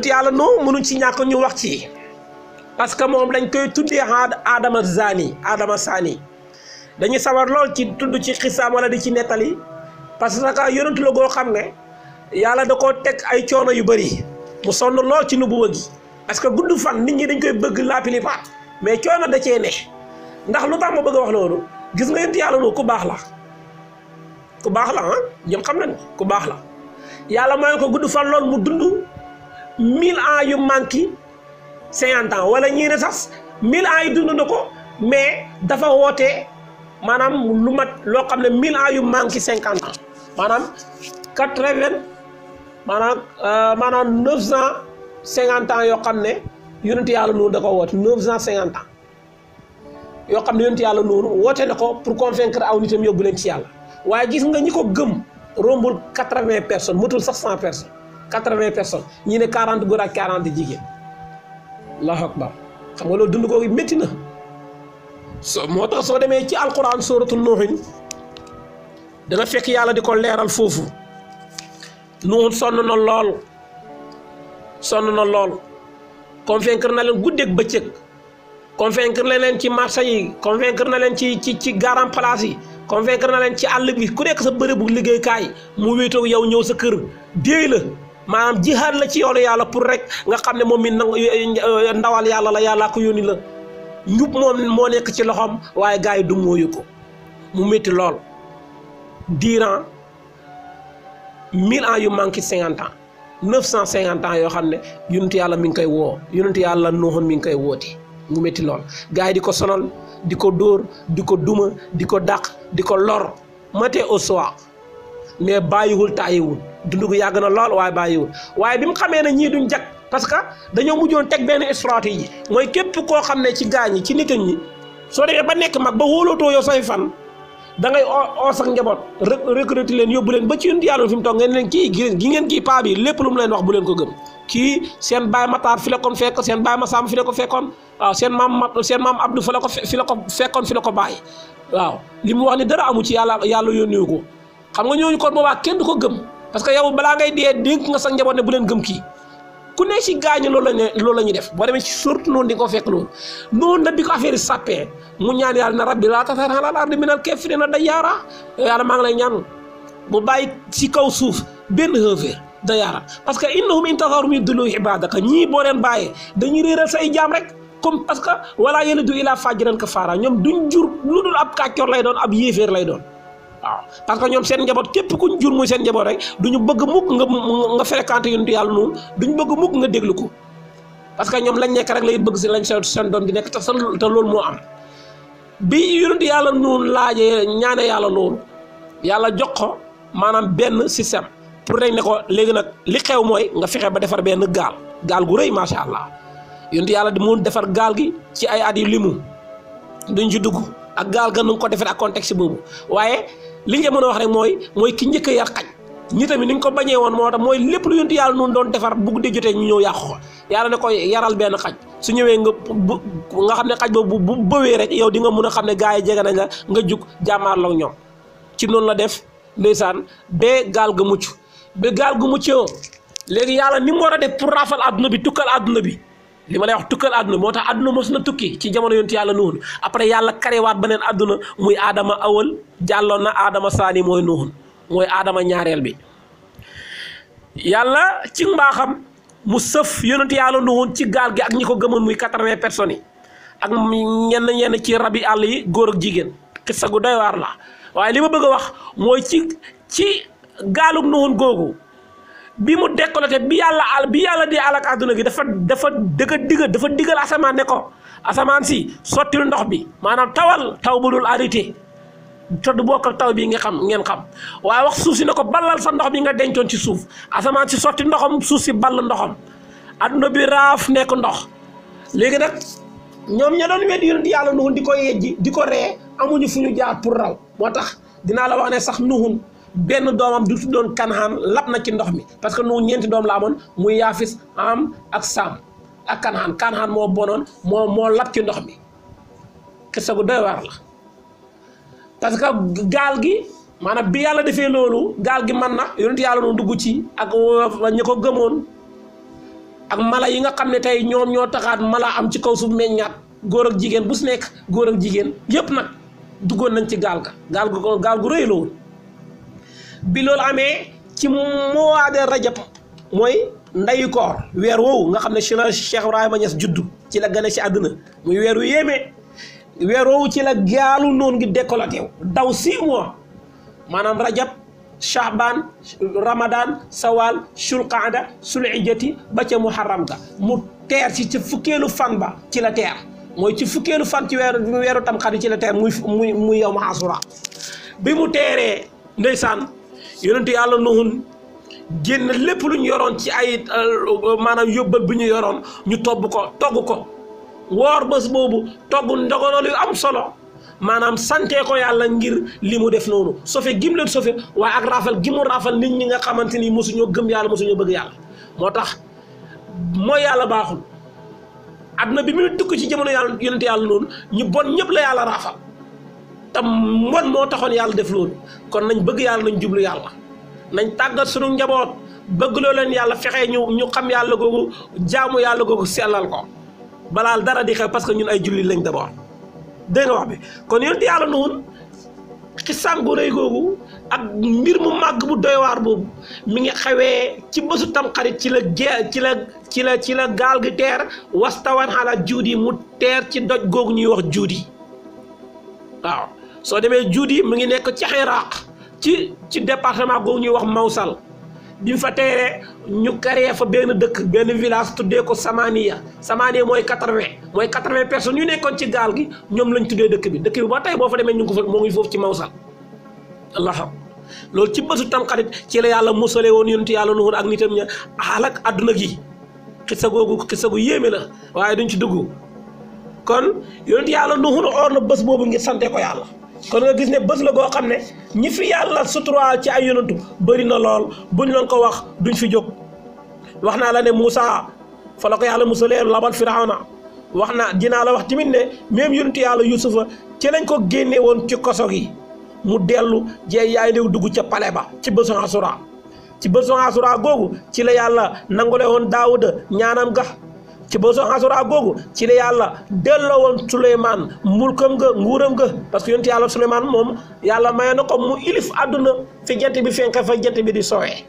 S1: yàlla Nuux mënuñ ci ñàkk ñu wax ci parce que moom dañ koy tuddee Adama Saani dañuy sawar lool ci tudd ci xisaam wala di ci nettali parce que yonent la goo xam ne yàlla da koo teg ay coono yu bëri mu sonn lool ci nubuwa gi parce que gudd fan nit ñi dañ koy bëgg la plupart mais coono da cee ne ndax lu tax ma bëgg a wax loolu gis nga yonent yàlla Nuux ku baax la ñoom xam nañ ku baax la yàlla mooy ko gudd fan lool mu dund 1000 ans yu manqué 50 ans wala ñii ne sax 1000 ans yi dund na ko mais dafa woote maanaam lu mat loo xam ne 1000 ans yu manqué 50 ans maanaam 950 ans yoo xam ne yonent yàlla Nuux da ko woote 950 ans yoo xam ne yonent yàlla Nuux woote na ko pour convaincre aw nitam yóbbu leen ci yàlla waaye gis nga ñi ko gëm rombul 80 personnes motul sax 100 personnes 80 personnes ñi ne 40 góor ak 40 jigéen allahu akbar xam nga loolu dund ko métti na moo tax soo demee ci alquran suratu Nuuhin danga fekk yàlla di ko leeral foofu Nuux sonn na lool convaincre na leen guddeeg bëccëg convaincre na leen ci marché yi convaincre na leen ci garan place yi convaincre na leen ci àll bi ku nekk sa bërëbu liggéeykaay mu wéetoo yow ñëw sa kër déey la maanaam jihaad la ci yoonu yàlla pour rek nga xam ne moom mi ndawal yàlla la yàllaa ko yónni la njub moom moo nekk ci loxoom waaye gars yi du mooyu ko mu métti lool durant 1000 ans yu manqué 50 ans 950 ans yoo xam ne yonent yàlla mi ngi koy woo yonent yàlla Nuux mi ngi koy woote mu métti lool gars yi di ko sonal di ko dóor di ko duma di ko dàq di ko lor matin au soir mais bàyyiwul tàyyiwul dund gu yàgg na lool waaye bàyyiwul waaye bi mu xamee ne ñii duñ jag parce que dañoo mujjoon teg benn stratégie mooy képp koo xam ne ci gaañ ñi ci nit ñi soo demee ba nekk mag ba wóolootoo yow say fan da ngay oo sax njaboot recruter leen yóbbu leen ba ci yonent yàlla fi mu toog ngeen leen kii gi ngeen kii paa bi lépp lu mu leen wax bu leen ko gëm kii seen baay Matar fi la ko fekk seen baay Masam fi la ko fekkoon waaw seen maam Abdou fi la ko fekkoon fi la ko bàyyi waaw li mu wax ni dara amu ci yàlla yónniwu ko xam nga ñooñu kon boobaa kenn du ko gëm parce que yow balaa ngay dee dénk nga sax njaboot ne bu leen gëm kii ku ne si gaañu loolu la ñuy def boo demee ci surtout noonu di nga ko fekk noonu nag bi ko affaire yi sàppee mu ñaan yàlla na rabbi laa tazar alal ardi minal kaafiriina dayyaara yàlla maa ngi lay ñaan bu bàyyi ci kaw suuf benn xeefeer dayyaara parce que innahum in tazarhum yudillu ibaadaka ñii boo leen bàyyee dañuy réeral say jaam rek comme parce que wala yalidu illaa faajiran kafaara ñoom duñ jur lu dul ab kàccoor lay doon ab yéeféer lay doon waaw parce que ñoom seen njaboot képp kuñ jur muy seen njaboot rek duñu bëgg mukk nga fréquenté yonent yàlla noonu duñ bëgg mukk nga déglu ko parce que ñoom lañ nekk rek lay bëgg si lañ seen doom di nekk te loolu moo am bi yonent yàlla noonu laajee ñaane yàlla loolu yàlla jox ko maanaam benn système pour rek ne ko léegi nag li xew mooy nga fexe ba defar benn gaal gu rëy macha allah yonent yàlla di mun defar gaal gi ci ay at yu limu duñ ci dugg ak gaal ga nu ko defee ak contexte boobu waaye li nga mën a wax rek mooy ki njëkk a yar xaj ñi tamit ni ñu ko bañee woon moo tax mooy lépp lu yonent yàlla noonu doon defar bu guddee jotee ñu ñëw yàqu ko yàlla ne koy yaral benn xaj su ñëwee nga xam ne xaj boobu bu bëwee rek yow di nga mun a xam ne gars yi jege nañ la nga jug jàmmaarloo ñoom ci noonu la def ndeysaan ba gaal ga mucc léegi yàlla ni mu war a def pour raafal àdduna bi tukkal àdduna bi li ma lay wax tukkal àdduna moo tax àdduna mos na tukki ci jamono yonent yàlla Nuux après yàlla karewaat beneen àdduna muy aadama awal jàlloon na aadama saani mooy Nuux mooy aadama ñaareel bi yàlla ci mbaaxam mu sëf yonent yàlla Nuux ci gaal gi ak ñi ko gëmoon muy 80 personnes yi ak ñenn ci rabi àll yi góor ak jigéen xissa gu doy waar la waaye li ma bëgg a wax mooy ci gaalug Nuux googu bi mu décolleté bi yàlla di alak àdduna gi dafa digal asamaan ne ko asamaan si sottil ndox bi maanaam taw bu dul arrêté te du bokk ak taw bi ngeen xam waaye wax suuf si ne ko ballal sa ndox bi nga dencoon ci suuf asamaan si sotti ndoxam suuf si ball ndoxam àdduna bi raaf nekk ndox léegi nag ñoom ña doon weddi yonent yàlla Nuux di ko yejji di ko ree amuñu fu ñu jaar pour raw moo tax dinaa la wax ne sax Nuux benn doomam du tuddoon Kanaan lab na ci ndox mi parce que Nuux ñeenti doom la amoon muy Yaafis Am ak Saam ak Kanaan moo bonoon moo lab ci ndox mi xisa gu doy waar la parce que gaal gi maanaam bi yàlla defee loolu gaal gi man na yonent yàlla noonu dugg ci ak ñi ko gëmoon ak mala yi nga xam ne tey ñoom ñoo taxaat mala am ci kaw suuf meññaat góor ak jigéen bu su nekk góor ak jigéen yépp nag duggoon nañ ci gaal gu rëy la woon bi loolu amee ci mois de rajab mooy ndayu koor weer woowu nga xam ne ci la Cheikh Ibrahima Niass juddu ci la gane ci àdduna muy weer wu yéeme weer woowu ci la gaalu noonu ngi décolleté daw 6 mois maanaam rajab shahban ramadan sawal sulqaada sulhijjati ba ca muharram ga mu teer ci fukkeelu fan ba ci la teer mooy ci fukkeelu fan ci weeru tamxarit ci la teer muy yow ma asura bi mu teeree ndeysaan yonentu yàlla Nuhun génn lépp lu ñu yoroon ci ay maanaam yóbbal bi ñu yoroon ñu togg ko woor bés boobu togg ndogonal yu am solo maanaam sante ko yàlla ngir li mu def noonu sofe gim leen sofe waaye ak raafal gi mu raafal nit ñi nga xamante ni mosuñoo gëm yàlla mosuñoo bëgg yàlla moo tax mooy yàlla baaxul àdduna bi muy dugg ci jamono yàlla yonent yàlla noonu ñu bon ñëpp la yàlla raafal te mbon moo taxoon yàlla def loolu kon nañ bëgg yàlla nañ jublu yàlla nañ tàggat suñu njaboot bëgg loo leen yàlla fexe ñu xam yàlla googu jaamu yàlla googu sellal ko balaal dara di xew parce que ñun ay jullit lañ d'abord dégg nga wax bi kon yonent yàlla noonu xisaan gu rëy googu ak mbir mu màgg bu doy waar boobu mi ngi xewee ci bésu tamxarit ci la gaal gi teer wastawan xala juudi mu teer ci doj googu ñuy wax juudi waaw soo demee juudi mu ngi nekk ci Iraq ci département googu ñuy wax Mawsal bi mu fa teeree ñu créé fa benn dëkk benn village tuddee ko Samaniya mooy 80 personnes yu nekkoon ci gaal gi ñoom lañ tuddee dëkk bi ba tey boo fa demee ñu ngi ko fa moo ngi foofu ci Mawsal allah loolu ci bésu tamxarit ci la yàlla musalee woon yonent yàlla Nuhun ak nitam ña xalak adduna gi xisa gu yéeme la waaye duñ ci dugg kon yonent yàlla Nuhun or na bés boobu ngir sante ko yàlla kon nga gis ne bés la goo xam ne ñi fi yàlla suturaal ci ay yonantu bëri na lool buñ leen ko wax duñ fi jóg wax naa la ne Moussa fa la ko yàlla musalee labal Firawna wax na dinaa la wax tamit ne même yonantu yàlla Yusufa ci lañ ko génne woon ci koso gi mu dellu jeey yaay ndew dugg ca pale ba ci bésu Asura googu ci la yàlla nangule woon Daawuda ñaanam ga ci bésu Asura googu ci la yàlla delloo woon Suleymaan mulkam nga nguuram nga parce que yonent yàlla Suleymaan moom yàlla maye na ko mu ilif àdduna fi jant bi fenk fa jant bi di sowee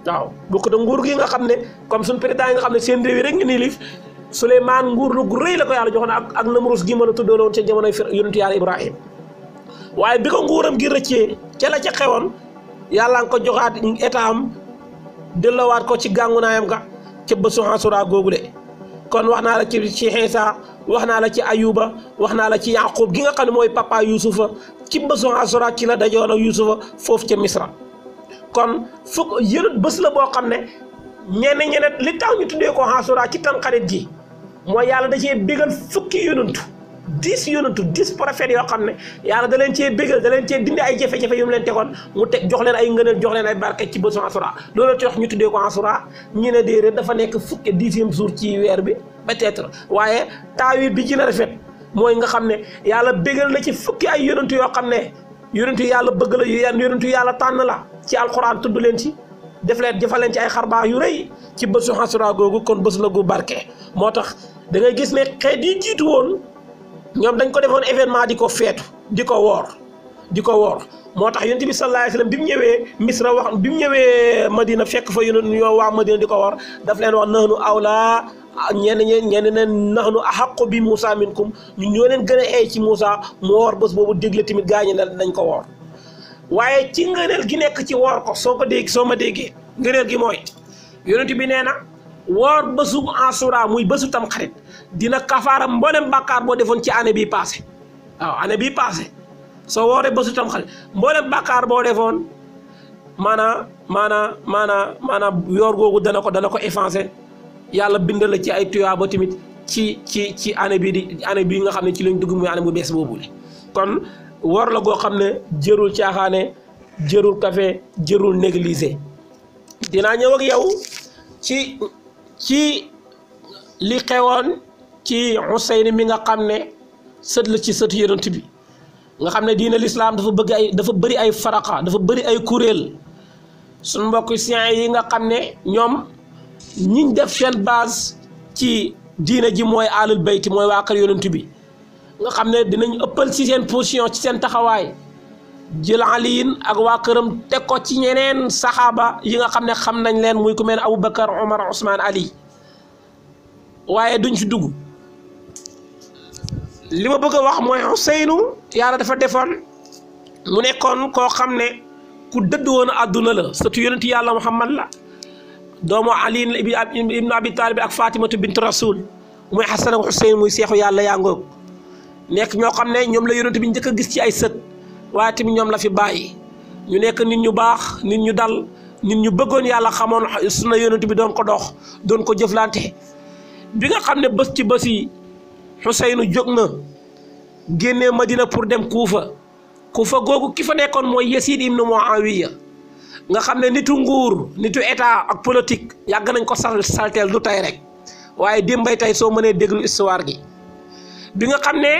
S1: waaw bokk da nguur gi nga xam ne comme suñ président yi nga xam ne seen réew yi rek ngeen ilif Suleymaan nguur lu gu rëy la ko yàlla joxoon ak Namrus gi mën a tuddoo woon ca jamonoy yonent yàlla Ibrahim waaye bi ko nguuram gi rëccee ca la ca xewoon yàlla nga ko joxaat état am delloowaat ko ci gàngunaayam ga ca bésu Asura googu de kon wax naa la ci Iisa wax naa la ci Ayuba wax naa la ci Yaqub gi nga xam ne mooy papa Yusufa ci bésu Asura ci la dajoon ak Yusufa foofu ca Misra kon fukk yënut bés la boo xam ne ñeneen li tax ñu tuddee ko Asura ci tamxarit gi mooy yàlla da cee bégal fukki yonantu 10 prophètes yoo xam ne yàlla da leen cee bégal da leen cee dindi ay jafe-jafe yu mu leen tegoon mu teg jox leen ay ngëneel jox leen ay barke ci bésu Asura loolu tax ñu tuddee ko Asura ñu ne déedéet dafa nekk fukki 10e jour ci weer bi peut-être waaye taawil bi ci na rafet mooy nga xam ne yàlla bégal na ci fukki ay yonantu yoo xam ne yonantu yàlla bëgg la yonantu yàlla tànn la ci alxuraan tudd leen ci jëfal leen ci ay xarbaax yu rëy ci bésu Asura googu kon bés la gu barke moo tax da ngay gis ne xeet yi jiitu woon ñoom dañ ko defoon événement di ko feetu di ko woor moo tax yonent bi sallallahu alayhi wasallam bi mu ñëwee Misra bi mu ñëwee Madina fekk fa ñoo waa Madina di ko woor daf leen wax nahnu awlaa ñenn ne nahnu ahaqqu bi Moussa minkum ñun ñoo leen gën a eey ci Moussa mu woor bés boobu dégle tamit gaañi ne dañ ko woor waaye ci ngëneel gi nekk ci woor ko soo ma déggee ngëneel gi mooy yonent bi nee na woor bésu Asura muy bésu tamxarit dina kafaara mboolem bàkkaar boo defoon ci année bii passé waaw année bii passé soo wooree bésu tamxarit mboolem bàkkaar boo defoon maanaam yoor googu dana ko effacé yàlla bindal la ci ay tuyaaba tamit ci année bii nga xam ne ci lañ dugg muy année bu bees boobu kon woor la goo xam ne jërul caaxaane jërul café jërul négligé dinaa ñëw ak yow ci li xewoon ci Xuseyn mi nga xam ne sët la ci sët yonent bi nga xam ne diine l'islam dafa bëri ay faraqa dafa bëri ay kuréel suñ mbokk sien yi nga xam ne ñoom ñiñ def seen base ci diine ji mooy alul bayti mooy waa kër yonent bi nga xam ne dinañ ëppal ci seen position ci seen taxawaay jël aliyin ak waa këram teg ko ci ñeneen saxaaba yi nga xam ne xam nañ leen muy ku mel ne Aboubacar Omar Ousmane Ali waaye duñ ci dugg li ma bëgg a wax mooy Ousseynou yàlla dafa defoon mu nekkoon koo xam ne ku dëdd woon àdduna la surtout yonent yàlla Muhammad la doomu Ali ibn Abi Talib ak Fatimatu bint Rasul muy Hasan ak Ousseynou muy seexu yàlla yaa ngoog nekk ñoo xam ne ñoom la yonent bi njëkk a gis ci ay sët waaye tamit ñoom la fi bàyyi ñu nekk nit ñu baax nit ñu dal nit ñu bëggoon yàlla xamoon sunna yonent bi doon ko dox doon ko jëflante bi nga xam ne bés ci bés yi Ousseynou jóg na génnee Madina pour dem Kuufa googu ki fa nekkoon mooy Yasid ibn Muawiya nga xam ne nitu nguur nitu état ak politique yàgg nañ ko salteel du tey rek waaye démbay tey soo mënee déglu histoire gi bi nga xam ne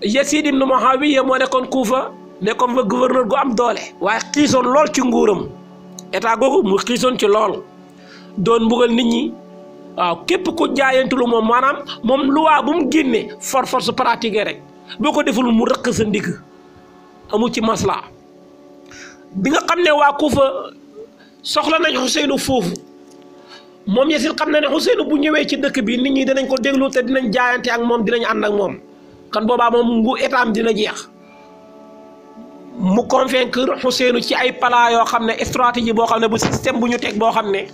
S1: Yasid ibn Muawiya moo nekkoon Kuufa nekkoon fa gouverneur gu am doole waaye xiisoon lool ci nguuram état googu mu xiisoon ci lool doon mbugal nit ñi waaw képp ku jaayantulu moom maanaam moom loi bu mu génne force pratiquer rek boo ko deful mu rëq sa ndigg amu ci masla bi nga xam ne waa Kuufa soxla nañ Ousseynou foofu moom Yasid xam na ne Ousseynou bu ñëwee ci dëkk bi nit ñi dinañ ko déglu te dinañ jaayante ak moom dinañ ànd ak moom kan boobaa moom ngu état am dina jeex mu convaincre Ousseynou ci ay plan yoo xam ne stratégie boo xam ne bu système bu ñu teg boo xam ne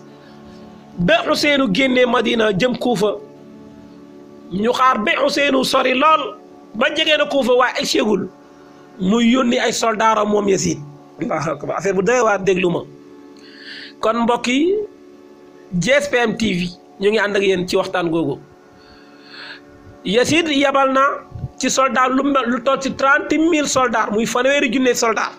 S1: ba Ousseynou génnee Madina jëm Kuufa ñu xaar ba Ousseynou sori lool ba jege na Kuufa waaye ay ségul muy yónni ay soldaaram moom Yasid Allahu akbar affaire bu doy waar déglu ma kon mbokk yi GSPM TV ñu ngi ànd ak yéen ci waxtaan googu Yasid yabal na ci soldat lu toll ci 30 000 soldats muy fanweeri junne soldats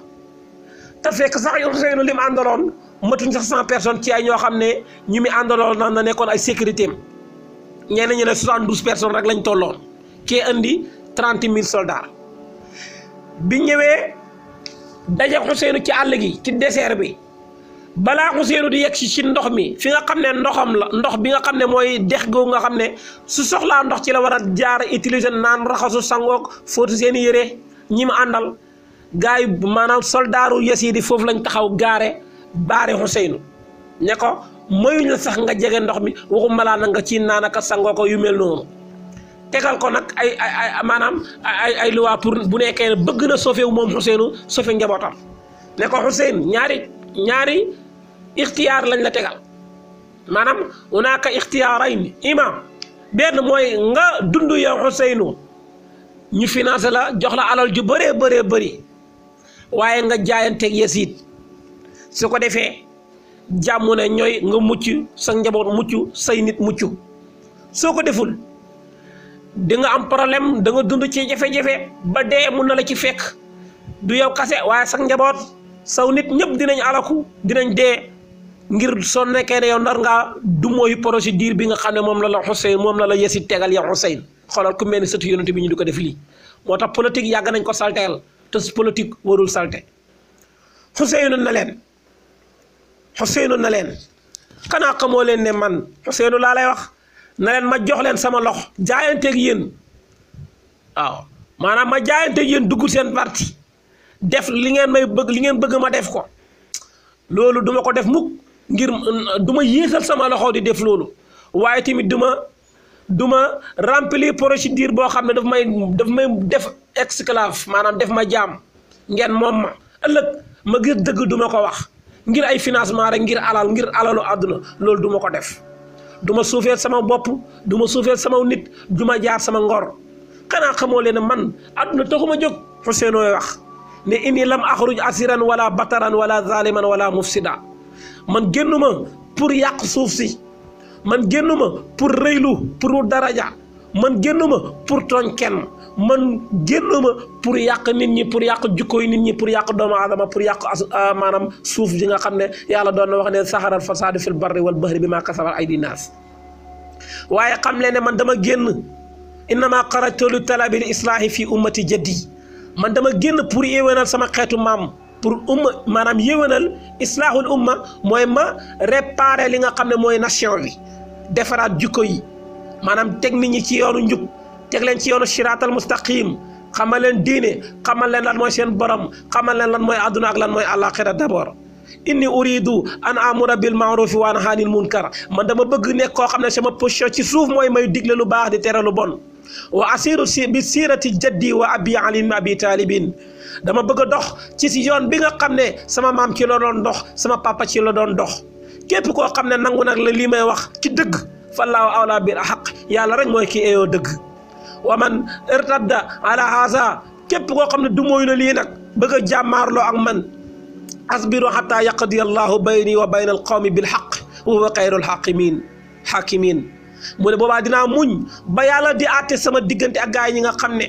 S1: te fekk sax Ousseynou li mu àndaloon matuñ sax 100 personnes ci ay ñoo xam ne ñu mi àndaloon na nekkoon ay sécurité am ñenn ñi ne 72 personnes rek lañ tolloon kee andi 30 000 soldats bi ñëwee daje Ousseynou ci àll gi ci désert bi balaa Ousseynou di yegg ci ndox mi fi nga xam ne ndoxam la ndox bi nga xam ne mooy dex googu nga xam ne su soxlaa ndox ci la war a jaar utiliser naan raxasu sangoog fóotu seen yére ñi mu àndal gars yi maanaam soldaaru Yasid yi foofu lañ taxaw baare Ousseynou ne ko mayuñ la sax nga jege ndox mi waxuma laa na nga ci naan ak sangoo ko yu mel noonu tegal ko nag ay loi pour bu nekkee ne bëgg na sauver wu moom Ousseynou sauver njabootam ne ko Ousseynou ñaari ixtiyaar lañ la tegal maanaam hunaaka ixtiyaarayn imam benn mooy nga dund yow Ousseynou ñu financé la jox la alal ju bëree bëri waaye nga jaayanteeg Yasid su ko defee jàmm ne ñooy nga mucc sa njaboot mucc say nit mucc soo ko deful di nga am problème da nga dund ci jafe-jafe ba dee mun na la ci fekk du yow kase waaye sa njaboot saw nit ñëpp dinañ alaku dinañ dee ngir soo nekkee ne yow ndar ngaa du mooy procédure bi nga xam ne moom la Yasid tegal yow Ousseynou xoolal ku mel ni sëtu yonent bi ñu di ko def lii moo tax politique yàgg nañ ko salteel te politique warul salte Ousseynou na leen xanaa xamoo leen ne man Ousseynou laa lay wax na leen ma jox leen sama loxo jaayanteeg yéen waaw maanaam ma jaayanteeg yéen dugg seen parti def li ngeen bëgg ma def ko loolu duma ko def mukk ngir duma yéesal sama loxo di def loolu waaye tamit duma remplir procédure boo xam ne daf may def esclave maanaam def ma jaam ngeen moom ma ëllëg ma ngir dëgg duma ko wax ngir ay financement rek ngir alalu àdduna loolu duma ko def duma suufeel sama bopp duma suufeel sama nit duma jaar sama ngor xanaa xamoo leen ne man àdduna taxuma jóg Ousseynou wax ne inni lam axruj asiran wala bataran wala zaliman wala mufsida man génnuma pour yàq suuf si man génnuma pour rëylu pour daraja man génnuma pour tooñ kenn man génnuma pour yàq nit ñi pour yàq jukkooy nit ñi pour yàq doomu aadama pour yàq maanaam suuf ji nga xam ne yàlla doon na wax ne saxaral fasaadu fil barri wal bahri bi maa kasabat aydi naas waaye xam leen ne man dama génn innama xarajtu li talabil islaahi fi ummati jaddi man dama génn pour yéwénal sama xeetu maam pour maanaam yéwénal islaahul umma mooy ma réparer li nga xam ne mooy nation bi defaraat jikko yi maanaam teg nit ñi ci yoonu njub teg leen ci yoonu siraatal mustaqim xamal leen diine xamal leen lan mooy seen borom xamal leen lan mooy àdduna ak lan mooy àllaaxira d'abord inni uridu an amura bil ma'rufi wa anha anil munkar man dama bëgg nekk koo xam ne sama position ci suuf mooy may digle lu baax di tere lu bon wa asiru bi siirati jaddi wa abi ali ibn abi talibin dama bëgg a dox ci si yoon bi nga xam ne sama maam ci la doon dox sama papa ci la doon dox képp koo xam ne nangu nag la lii may wax ci dëgg fallaahu awla bil haqq yàlla rek mooy kii eeyoo dëgg wa man irtadda ala haza képp koo xam ne du mooy na lii nag bëgg a jàmmaarloo ak man asbiru hatta yaqdi allahu bayni wa bayna al qawmi bil haqq wa huwa xayrul hakimin mu ne boobaa dinaa muñ ba yàlla di àtte sama diggante ak gaay ñi nga xam ne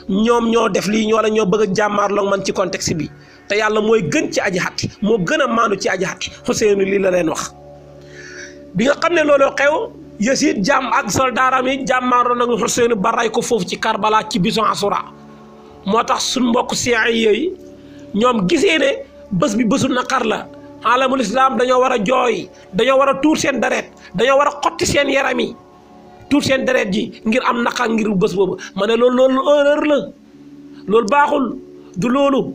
S1: ñoom ñoo def lii wala ñoo bëgg a jàmmaarloo man ci contexte bi te yàlla mooy gën ci aji xatti moo gën a maandu ci aji xatti Xuseenu lii la leen wax bi nga xam ne looloo xew Yasiid jàmm ak soldaaram yi jàmmaarloo nag Xuseenu ba ray ko foofu ci Karbala ci bison Asura moo tax suñ mbokk siyaa yooyu ñoom gisee ne bés bi bésu naqar la alamul islam dañoo war a jooy dañoo war a tuur seen deret dañoo war a xotti seen yaram yi tuur seen deret ji ngir am naqar ngir bés boobu ma ne loolu erreur la loolu baaxul du loolu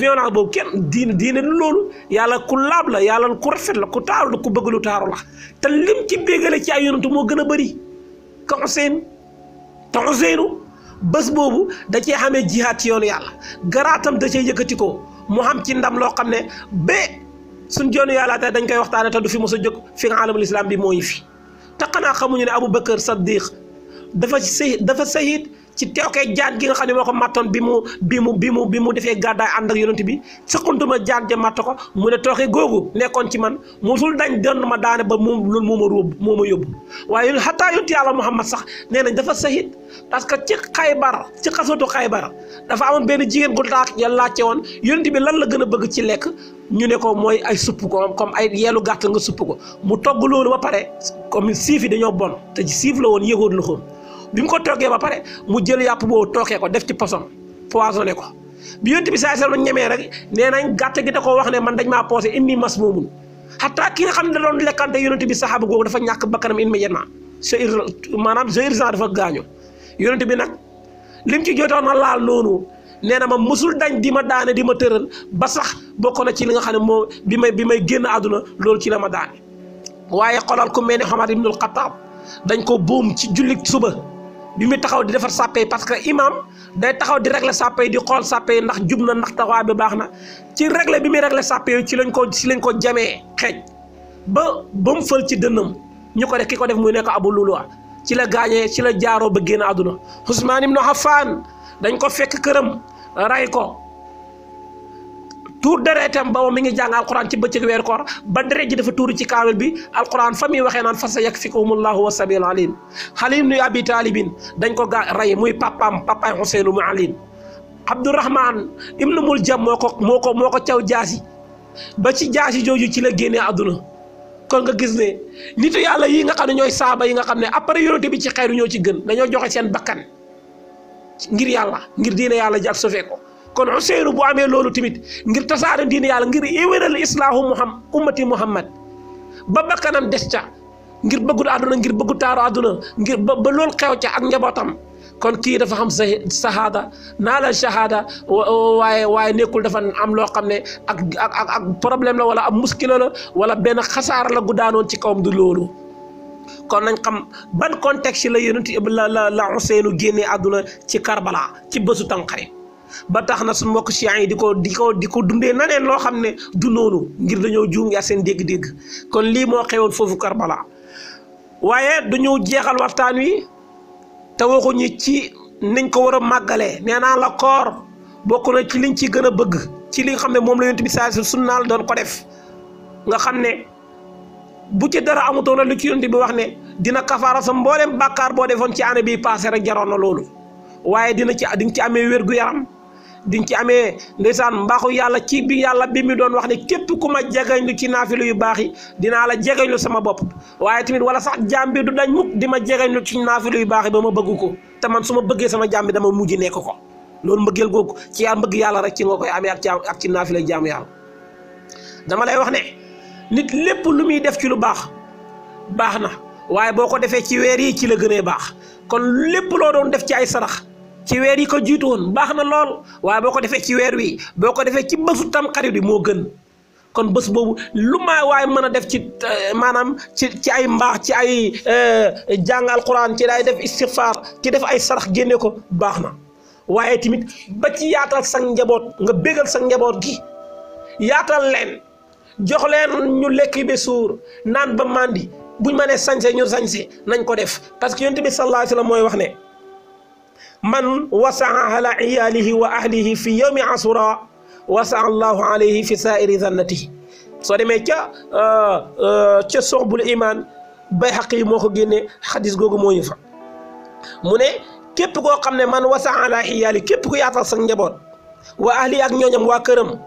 S1: violence boobu kenn diine du loolu yàlla ku laab la yàlla ku rafet la ku taaru la ku bëgg lu taaru la te lim ci béggale ci ay yonantu moo gën a bëri ka Xuseenu bés boobu da cee xamee jihaad ci yoonu yàlla garaatam da cee yëkkati ko mu xam ci ndam loo xam ne ba suñ joonu yàlla te dañ koy waxtaane te du fi mos a jóg fi nga alamul islam bi moo ngi fi te xanaa xamuñu ne Abu Bakar Saddiq dafa sahid ci teewkee jaan gi nga xam ne moo ko mattoon bi mu defee gàddaay ànd ak yonent bi saqantuma jaan ja matt ko mu ne tooke googu nekkoon ci man musul dañ doon ma daane ba moom loolu moo ma yóbbu waaye xataa yonent yàlla Muhammad sax nee nañ dafa sahid parce que ci Xaybar ci xasatu Xaybar dafa amoon benn jigéen gu laajte woon yonent bi lan la gën a bëgg ci lekk ñu ne ko mooy ay supp ko comme ay yeelu gàtt nga supp ko mu togg loolu ba pare comme siif yi dañoo bon te siif la woon yëgoon la xoon bi mu ko toggee ba pare mu jël yàpp boobu tookee ko def ci poson poisonné ko bi yonent bi saa sallam ñemee rek nee nañ gàtt gi da ko wax ne man dañ maa poosé inni mas moomun xataa ki nga xam ne da doon lekkante yonent bi saxaaba googu dafa ñàkk bakkanam immédiatement maanaam urgent dafa gaañu yonent bi nag lim ci jotoon na laal noonu nee na ma musul dañ di ma daane di ma tëral ba sax bokk na ci li nga xam ne moo bi may génn àdduna loolu ci la ma daane waaye xolal ku mel ne Omar ibnul Xattaab dañ ko buum ci julli suba bi mu taxaw di defar sàppe yi parce que imam day taxaw di régler sàppe yi di xool sàppe yi ndax jub na ndax taxawaay bi baax na ci régler bi muy régler sàppe yi ci lañ ko jamee xeej ba mu fël ci dënnam ñu ko def ki ko def muy nekk Abu Luluwa ci la gaañee ci la jaaroo ba génn àdduna Usmaan ibnu Affaan dañ ko fekk këram ray ko tuur deretam ba mi ngi jàng alquran ci bëccëg weeru koor ba deret ji dafa tuuru ci kaamil bi alquran fa muy waxee naan fa sa yakfikahumullahu wa sabil alim Ali ibn Abi Talibin dañ ko rey muy papaay Xuseenu mu Ali Abdurahman ibnu Muljam moo ko caw jaasi ba ci jaasi jooju ci la génnee àdduna kon nga gis ne nitu yàlla yi nga xam ne ñooy saaba yi nga xam ne après yonent bi ci xeeru ñoo ci gën dañoo joxe seen bakkan ngir yàlla ngir diine yàlla ji ak sofee ko kon Xuseenu bu amee loolu tamit ngir tasaare diine yàlla ngir yéwénal islaahu ummati Muhammad ba bakkanam des ca ngir bëggu àdduna ngir bëggu taaru àdduna ngir ba loolu xew ca ak njabootam kon kii dafa xam sahaada naa la shahada waaye nekkul dafa am loo xam ne ak problème la wala am muskila la wala benn xasaara la gu daanoon ci kawam du loolu kon nañ xam ban contexte la yonent la Xuseenu génnee àdduna ci Karbala ci bésu Tamxarit ba tax na suñu mbokk Chiites yi di ko dundee naneen loo xam ne du noonu ngir dañoo juum yaa seen dégg-dégg kon lii moo xewoon foofu Karbala waaye dañoo jeexal waxtaan wi te waxuñu ci niñ ko war a màggalee nee naa la koor bokk na ci liñ ci gën a bëgg ci li nga xam ne moom la yonent bi saa su sunnaal doon ko def nga xam ne bu ci dara amutoon na lu ci yonent bi wax ne dina kafaara sa mboolem bàkkaar boo defoon ci année bii passé rek jaroon na loolu waaye di nga ci amee wér-gu-yaram di nga ci amee ndeysaan mbaaxu yàlla ci bi yàlla bi mu doon wax ne képp ku ma jegeñlu ci naafilu yu baax yi dinaa la jegeñlu sama bopp waaye tamit wala sax jaam bi du dañ mukk di ma jegeñlu ci naafilu yu baax yi ba ma bëgg ko te man su ma bëggee sama jaam bi dama mujj nekk ko loolu mbëggeel googu ci yaa mbëgg yàlla rek ci nga koy amee ak ci naafila jaamu yàlla. dama lay wax ne nit lépp lu muy def ci lu baax baax na waaye boo ko defee ci weer yi ci la gënee baax kon lépp loo doon def ci ay sarax ci weer yi ko jiitu woon baax na lool waaye boo ko defee ci weer wi boo ko defee ci bésu Tamxarit bi moo gën. kon bés boobu lu ma waaye mën a def ci maanaam ci ay mbaax ci ay jàng alquran ci day def istighfar ci def ay sarax génne ko baax na waaye tamit ba ci yaatal sa njaboot nga bégal sa njaboot gi yaatal leen jox leen ñu lekk ba suur naan ba mandi buñ mënee sañse ñu sañse nañ ko def parce que yonent bi sallallahu alayhi wa sallam mooy wax ne man wasaa ala iyalihi wa ahlihi fi yawmi asura wasaa allahu alayhi fi saairi zannatihi soo demee ca soxbul iman Bayhaqi yi moo ko génnee xadis googu moo ñu fa mu ne képp koo xam ne man wasaa ala iyali képp ku yaatal sa njaboot wa ahli ak ñooñam waa këram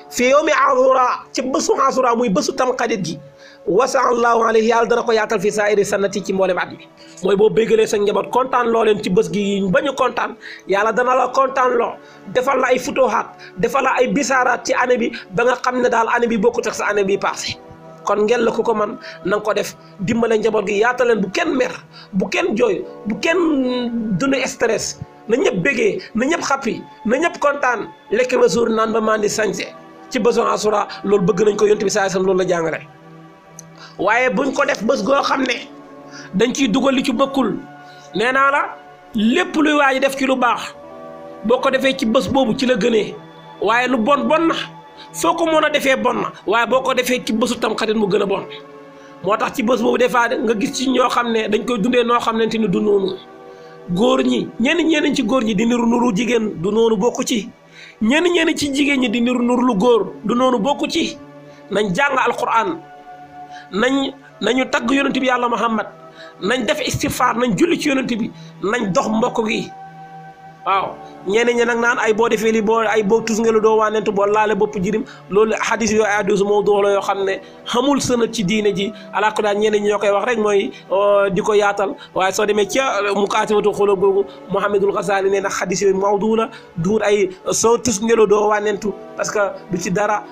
S1: fi yawmi asura ci bésu asura muy bésu Tamxarit gi wasaa allahu alayhi yàlla dana ko yaatal fi saairi zannati ci mboolem at mi mooy boo bégalee sa njaboot kontaan loo leen ci bés gi ba ñu kontaan yàlla dana la kontaan loo defal la ay futuhaat defal la ay bisaaraat ci année bi ba nga xam ne daal année bi bokkut ak sa année bi passé kon ngeen la ku ko man na nga ko def dimbale njaboot gi yaatal leen bu kenn mer bu kenn jooy bu kenn dund stress na ñëpp bégee na ñëpp xappi na ñëpp kontaan lekk ba suur naan ba mandi sañse ci bésu asura loolu bëgg nañ ko yonent bi saa sam loolu la jàngale waaye buñ ko def bés goo xam ne dañ ciy dugal li ci bokkul nee naa la lépp luy waaji def ci lu baax boo ko defee ci bés boobu ci la gënee waaye lu bon na foo ko mën a defee bon na waaye boo ko defee ci bésu Tamxarit mu gën a bon moo tax ci bés boobu des fois nga gis ci ñoo xam ne dañ koy dundee noo xam ne te ni du noonu góor ñi ñenn ci góor ñi di niru nuru jigéen du noonu bokku ci ñenn ci jigéen ñi di niru nuru lu góor du noonu bokku ci nañ jàng alquran nañu tagg yonent bi yàlla Muhammad nañ def istighfar nañ julli ci yonent bi nañ dox mbokk gi waaw ñeneen ñi nag naan ay boo defee li boo tus ngelu doo wànnentu boo laale bopp jirim loolu hadis yooyu ay hadis moo dox la yoo xam ne xamul sënat ci diine ji alaako daal ñeneen ñi ñoo koy wax rek mooy di ko yaatal waaye soo demee ca mukaatibatu xulóob googu Muhammadul Ghazali nee na hadis yooyu mawdu la duur ay soo tus ngelu doo wànnentu parce que du ci dara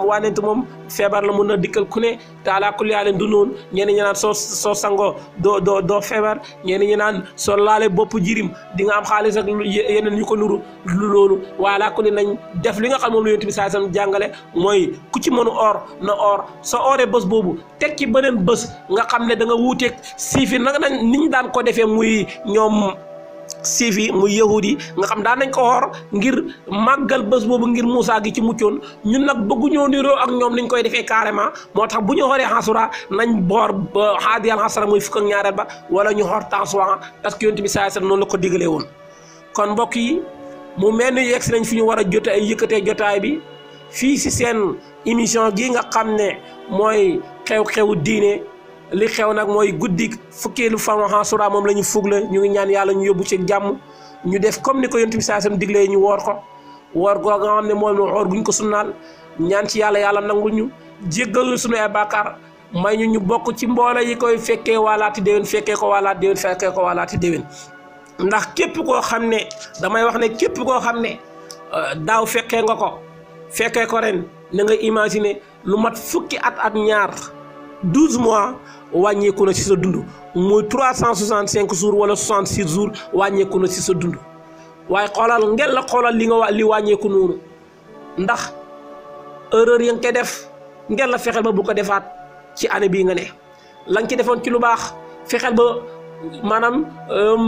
S1: wànnentu moom feebar la mun na dikkal ku ne te alaakul yaa leen du noonu ñeneen ñi naan soo sangoo doo feebar ñeneen ñi naan soo laale bopp jirim di nga am xaalis ak yeneen ñu ko nuru lu loolu wala ku ne nañ def li nga xam moom la yonent bi saa sam jàngale mooy ku ci mënu or na or sa oree bés boobu teg ci beneen bés nga xam ne da nga wuuteeg siifi nag nañ niñ daan ko defee muy ñoom siifi muy yahudi nga xam daan nañ ko xoor ngir màggal bés boobu ngir Moussa gi ci muccoon ñun nag bëgguñoo niroo ak ñoom niñ koy defee carrément moo tax bu ñu xooree xasura nañ boor ba xaadiyal xasara muy fukk ak ñaareel ba wala ñu xoor Tasuwaa parce que yonent bi saa sam noonu la ko digalee woon kon mbokk yi mu mel ni yegg si nañ fi ñu war a yëkkatee jotaay bi fii si seen émission gi nga xam ne mooy xew-xewu diine li xew nag mooy guddi fukkeelu fan Ashura moom la ñu fugle ñu ngi ñaan yàlla ñu yóbbu ci jàmm ñu def comme ni ko yonent bi saa sam diglee ñu woor goo nga xam ne moom la xoor guñ ko sunnaal ñaan ci yàlla nangul ñu jéggal suñu ay bàkkaar may ñu bokk ci mboole yi koy fekkee waalaati déwén fekkee ko waalaati déwén ndax képp koo xam ne damay wax ne képp koo xam ne daaw fekkee nga ko fekkee ko ren na nga imaginer lu mat fukki at ñaar 12 mois wàññeeku na ci sa dund muy 365 jours wala 66 jours wàññeeku na ci sa dund waaye xoolal li wàññeeku noonu ndax erreur ya nga koy def ngeen la fexeel ba bu ko defaat ci année bii nga ne la nga ci defoon ci lu baax fexeel ba maanaam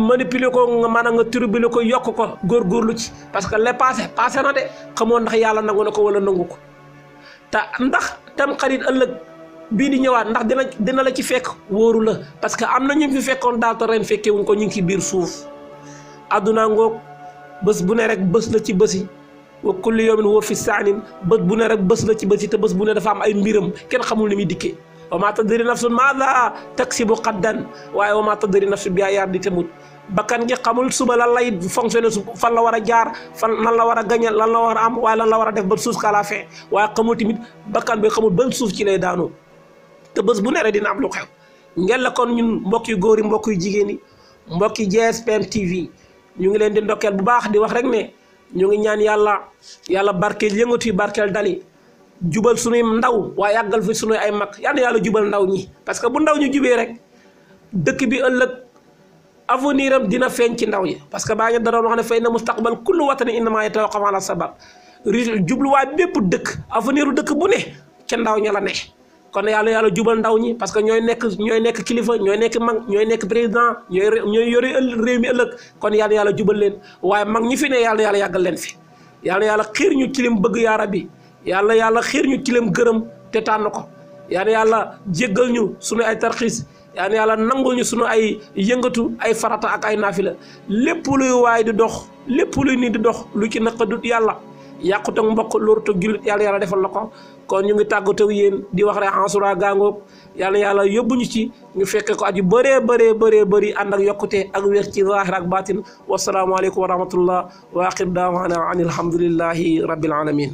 S1: manipuler ko maanaam nga turbiler ko yokk ko góorgóorlu ci parce que le passé na de xamoon ndax yàlla nangu na ko wala nangu ko te ndax Tamxarit ëllëg bii di ñëwaat ndax dina la ci fekk wóoru la parce que am na ñu fi fekkoon daal te ren fekkee wuñ ko ñu ngi ci biir suuf adduna ngoog bés bu ne rek bés la ci bési wa kulli yawmin huwa fi saanin bés bu ne rek bés la ci bési te bés bu ne dafa am ay mbiram kenn xamul ni muy dikkee wa maa tadri nafsun maadaa taksibu xaddan waaye wa maa tadri nafsun bi ayyi ardin tamut bakkan gi xamul suba lan lay fonctionner fan la war a jaar fan lan la war a gañe lan la war a am waaye lan la war a def ba suuf ka la fin waaye xamul tamit bakkan bi xamul ban suuf ci lay daanoo te bés bu ne rek dina am lu xew ngeen la kon ñun mbokk yu góor yi mbokk yu jigéen yi mbokk yi GSPM TV ñu ngi leen di ndokkeel bu baax di wax rek ne ñu ngi ñaan yàlla barkeel yëngatu yi barkeel dali jubal sunuy ndaw waaye yàggal fi sunuy ay mag yal na yàlla jubal ndaw ñi parce que bu ndaw ñu jubee rek dëkk bi ëllëg avenir am dina feeñ ci ndaw yi parce que baa ngi da doon wax ne fay na mustaqbal kullu watani innama yatawaqqaf ala sabab jubluwaay bépp dëkk avenir u dëkk bu ne ca ndaw ña la ne kon yàlla jubal ndaw ñi parce que ñooy nekk kilifa ñooy nekk mag ñooy nekk président ñooy yore réew mi ëllëg kon yàlla jubal leen waaye mag ñi fi ne yàlla yàggal leen fi yàlla xiir ñu ci lim bëgg yaa rabbi yàlla xiir ñu ci lim gërëm te tànn ko yàlla jéggal ñu sunu ay tarxiis yàlla nangul ñu sunu ay yëngatu ay farata ak ay naafila lépp luy waay di dox lépp luy nit di dox lu ci naqadut yàlla yàqut ak mbokk loolu ak jullit yàlla defal la ko kon ñu ngi tàggatoo yéen di wax rek Ansura gàngoog yàlla yóbbu ñu ci ñu fekke ko aju bëree ànd ak yokkute ak wér ci zaahir ak baatin wasalaamualeykum wa rahmatullah wa aaxir daawaana an alhamdulillahi rabbil alamin